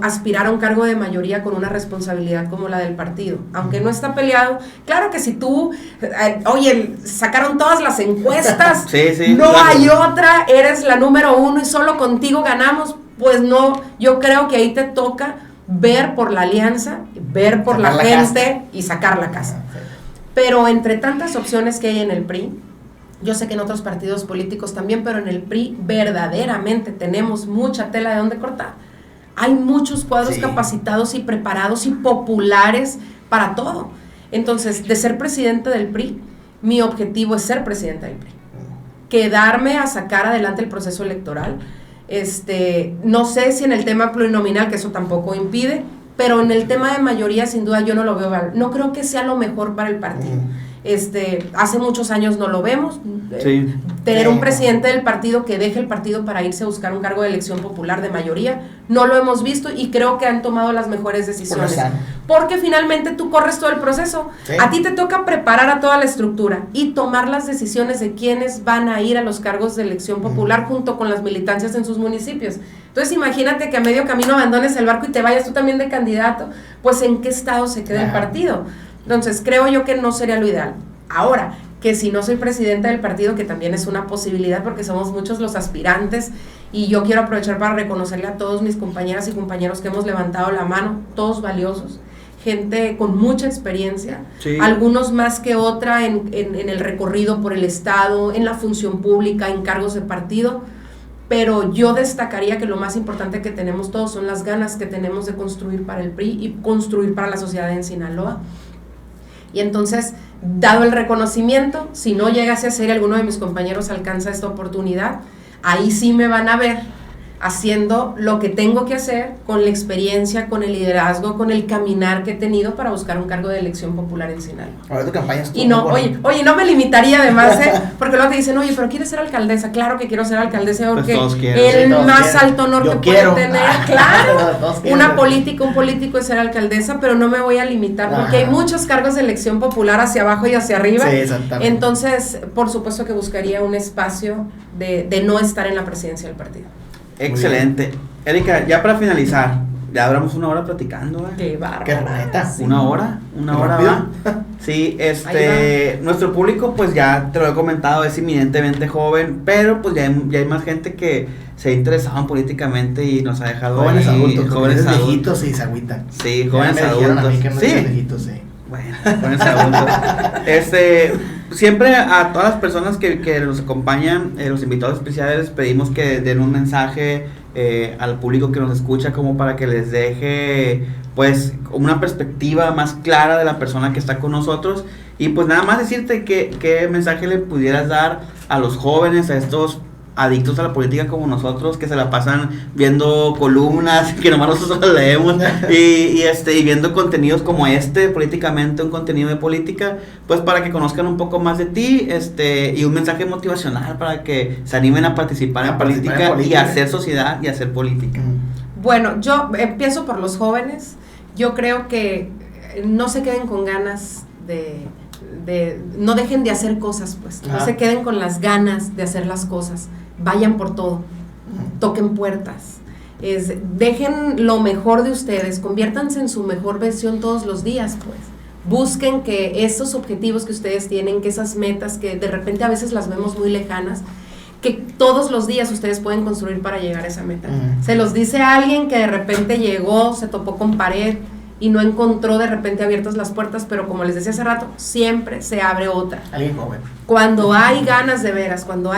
aspirar a un cargo de mayoría con una responsabilidad como la del partido. Aunque no está peleado, claro que si tú, sacaron todas las encuestas, no claro. Hay otra, eres la número 1 y solo contigo ganamos, pues no, yo creo que ahí te toca ver por la alianza, ver por la gente y sacar la casa. Pero entre tantas opciones que hay en el PRI, yo sé que en otros partidos políticos también, pero en el PRI verdaderamente tenemos mucha tela de donde cortar. Hay muchos cuadros capacitados y preparados y populares para todo. Entonces, de ser presidente del PRI, mi objetivo es ser presidente del PRI. Quedarme a sacar adelante el proceso electoral. No sé si en el tema plurinominal, que eso tampoco impide, pero en el tema de mayoría, sin duda, yo no lo veo. No creo que sea lo mejor para el partido. Hace muchos años no lo vemos. Tener un presidente del partido que deje el partido para irse a buscar un cargo de elección popular de mayoría, no lo hemos visto y creo que han tomado las mejores decisiones. Porque finalmente tú corres todo el proceso. A ti te toca preparar a toda la estructura y tomar las decisiones de quiénes van a ir a los cargos de elección popular junto con las militancias en sus municipios. Entonces imagínate que a medio camino abandones el barco y te vayas tú también de candidato, pues ¿en qué estado se queda el partido? Entonces, creo yo que no sería lo ideal. Ahora, que si no soy presidenta del partido, que también es una posibilidad porque somos muchos los aspirantes, y yo quiero aprovechar para reconocerle a todos mis compañeras y compañeros que hemos levantado la mano, todos valiosos, gente con mucha experiencia, algunos más que otra en el recorrido por el Estado, en la función pública, en cargos de partido, pero yo destacaría que lo más importante que tenemos todos son las ganas que tenemos de construir para el PRI y construir para la sociedad en Sinaloa. Y entonces, dado el reconocimiento, si no llegase a ser alguno de mis compañeros alcanza esta oportunidad, ahí sí me van a ver haciendo lo que tengo que hacer con la experiencia, con el liderazgo, con el caminar que he tenido para buscar un cargo de elección popular en Sinaloa. Ahora tu campaña estuvo y no, oye, no me limitaría además, porque luego te dicen, oye, pero ¿quieres ser alcaldesa? Claro que quiero ser alcaldesa porque pues el más alto honor que puede tener, claro, un político es ser alcaldesa, pero no me voy a limitar porque hay muchos cargos de elección popular hacia abajo y hacia arriba. Entonces, por supuesto que buscaría un espacio de no estar en la presidencia del partido. Excelente. Erika, ya para finalizar, ya duramos 1 hora platicando, ¿eh? Qué bárbaro. Qué neta. Una hora va. Sí, nuestro público, pues ya te lo he comentado, es eminentemente joven, pero pues ya hay más gente que se ha interesado políticamente y nos ha dejado jóvenes adultos, jóvenes viejitos y se agüitan. Sí, jóvenes adultos. A mí que no viejitos, Bueno, jóvenes adultos. Siempre a todas las personas que nos acompañan, los invitados especiales, les pedimos que den un mensaje al público que nos escucha, como para que les deje pues una perspectiva más clara de la persona que está con nosotros. Y pues nada más decirte qué mensaje le pudieras dar a los jóvenes, a estos adictos a la política como nosotros, que se la pasan viendo columnas que nomás nosotros leemos y viendo contenidos como políticamente un contenido de política, pues para que conozcan un poco más de ti, y un mensaje motivacional para que se animen a participar en política y a hacer sociedad y a hacer política. Bueno, yo empiezo por los jóvenes. Yo creo que no se queden con ganas no dejen de hacer cosas, pues, no se queden con las ganas de hacer las cosas, vayan por todo, toquen puertas, dejen lo mejor de ustedes, conviértanse en su mejor versión todos los días, pues, busquen que esos objetivos que ustedes tienen, que esas metas que de repente a veces las vemos muy lejanas, que todos los días ustedes pueden construir para llegar a esa meta. Se los dice a alguien que de repente llegó, se topó con pared y no encontró de repente abiertas las puertas, pero como les decía hace rato, siempre se abre otra. Alguien joven. Cuando hay ganas de veras, cuando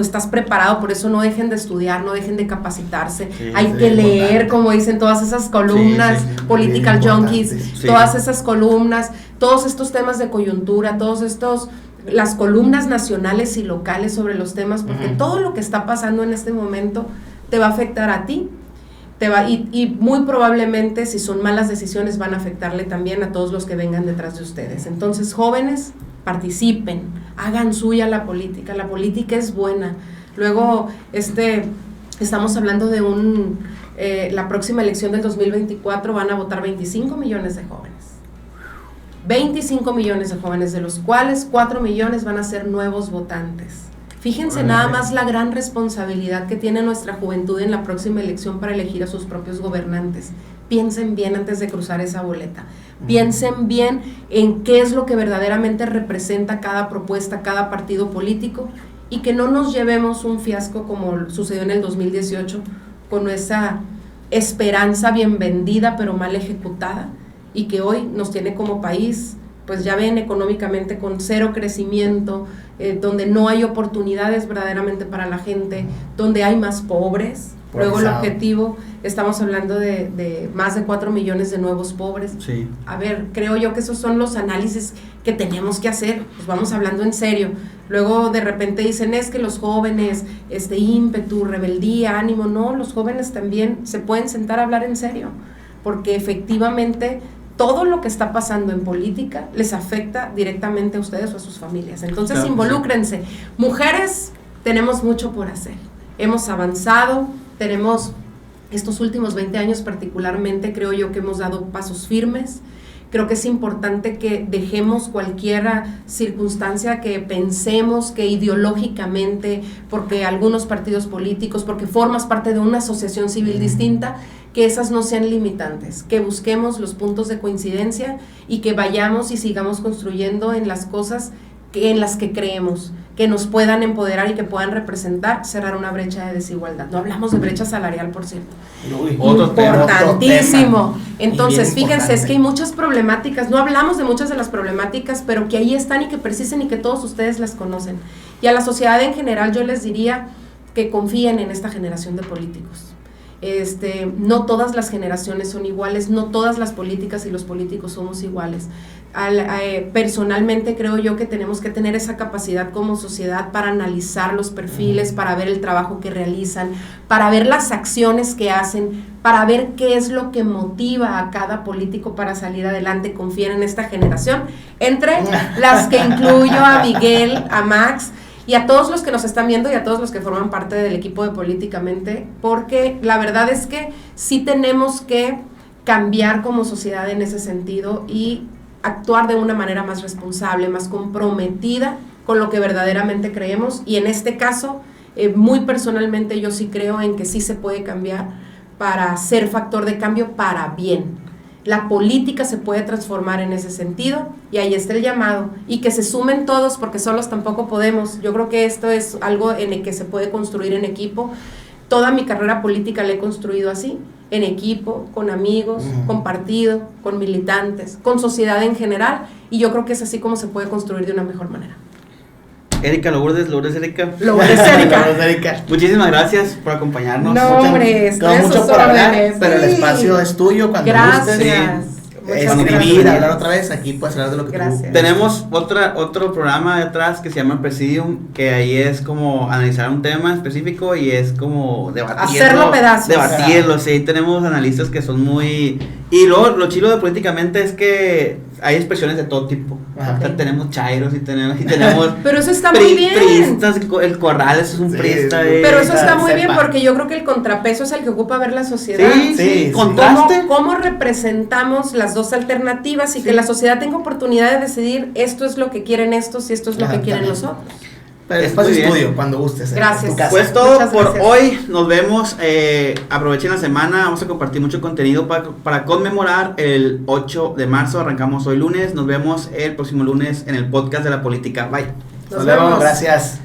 estás preparado, por eso no dejen de estudiar, no dejen de capacitarse, hay que leer, como dicen todas esas columnas, political junkies, todas esas columnas, todos estos temas de coyuntura, las columnas nacionales y locales sobre los temas, porque todo lo que está pasando en este momento te va a afectar a ti. y muy probablemente si son malas decisiones van a afectarle también a todos los que vengan detrás de ustedes. Entonces, jóvenes, participen, hagan suya la política es buena. Luego, estamos hablando de la próxima elección del 2024 van a votar 25 millones de jóvenes. 25 millones de jóvenes, de los cuales 4 millones van a ser nuevos votantes. Fíjense nada más la gran responsabilidad que tiene nuestra juventud en la próxima elección para elegir a sus propios gobernantes. Piensen bien antes de cruzar esa boleta. Piensen bien en qué es lo que verdaderamente representa cada propuesta, cada partido político, y que no nos llevemos un fiasco como sucedió en el 2018, con esa esperanza bien vendida pero mal ejecutada, y que hoy nos tiene como país, pues ya ven, económicamente con cero crecimiento, donde no hay oportunidades verdaderamente para la gente, donde hay más pobres. Luego el objetivo, estamos hablando de más de 4 millones de nuevos pobres. Sí. A ver, creo yo que esos son los análisis que tenemos que hacer, pues vamos hablando en serio. Luego de repente dicen, es que los jóvenes, ímpetu, rebeldía, ánimo. No, los jóvenes también se pueden sentar a hablar en serio, porque efectivamente todo lo que está pasando en política les afecta directamente a ustedes o a sus familias. Entonces, claro, involúcrense. Sí. Mujeres, tenemos mucho por hacer. Hemos avanzado, tenemos estos últimos 20 años particularmente, creo yo que hemos dado pasos firmes. Creo que es importante que dejemos cualquier circunstancia que pensemos que ideológicamente, porque algunos partidos políticos, porque formas parte de una asociación civil distinta, que esas no sean limitantes, que busquemos los puntos de coincidencia y que vayamos y sigamos construyendo en las cosas en las que creemos, que nos puedan empoderar y que puedan representar, cerrar una brecha de desigualdad. No hablamos de brecha salarial, por cierto. Importantísimo. Entonces, fíjense, es que hay muchas problemáticas, no hablamos de muchas de las problemáticas, pero que ahí están y que persisten y que todos ustedes las conocen. Y a la sociedad en general yo les diría que confíen en esta generación de políticos. No todas las generaciones son iguales, no todas las políticas y los políticos somos iguales. Personalmente creo yo que tenemos que tener esa capacidad como sociedad para analizar los perfiles, para ver el trabajo que realizan, para ver las acciones que hacen, para ver qué es lo que motiva a cada político para salir adelante. Confíen en esta generación, entre las que incluyo a Miguel, a Max y a todos los que nos están viendo y a todos los que forman parte del equipo de Políticamente, porque la verdad es que sí tenemos que cambiar como sociedad en ese sentido y actuar de una manera más responsable, más comprometida con lo que verdaderamente creemos, y en este caso, muy personalmente yo sí creo en que sí se puede cambiar para ser factor de cambio para bien. La política se puede transformar en ese sentido y ahí está el llamado, y que se sumen todos porque solos tampoco podemos. Yo creo que esto es algo en el que se puede construir en equipo. Toda mi carrera política la he construido así, en equipo, con amigos, con partido, con militantes, con sociedad en general, y yo creo que es así como se puede construir de una mejor manera. Erika Lourdes, Erika. Lourdes Erika. Muchísimas gracias por acompañarnos. No, hombre, estoy mucho por hablar, pero el espacio es tuyo cuando gustes. Gracias. Escribir, hablar otra vez, aquí puedes hablar de lo que tú. Tenemos otro programa de atrás que se llama Presidium, que ahí es como analizar un tema específico y es como debatirlo. Hacerlo pedazos. Debatirlo, sí, tenemos analistas que son muy... Y lo chido de Políticamente es que hay expresiones de todo tipo. O sea, tenemos chairos y tenemos pero eso está muy bien. Priistas, el Corral es un priista. Pero eso está muy bien porque yo creo que el contrapeso es el que ocupa ver la sociedad. Sí. ¿Cómo representamos las dos alternativas y que la sociedad tenga oportunidad de decidir esto es lo que quieren estos y esto es lo que quieren los otros? Pero espacio estudio, cuando gustes. Gracias. Pues todo por hoy, nos vemos, aprovechen la semana, vamos a compartir mucho contenido para conmemorar el 8 de marzo, arrancamos hoy lunes, nos vemos el próximo lunes en el podcast de la política, bye. Nos vemos, gracias.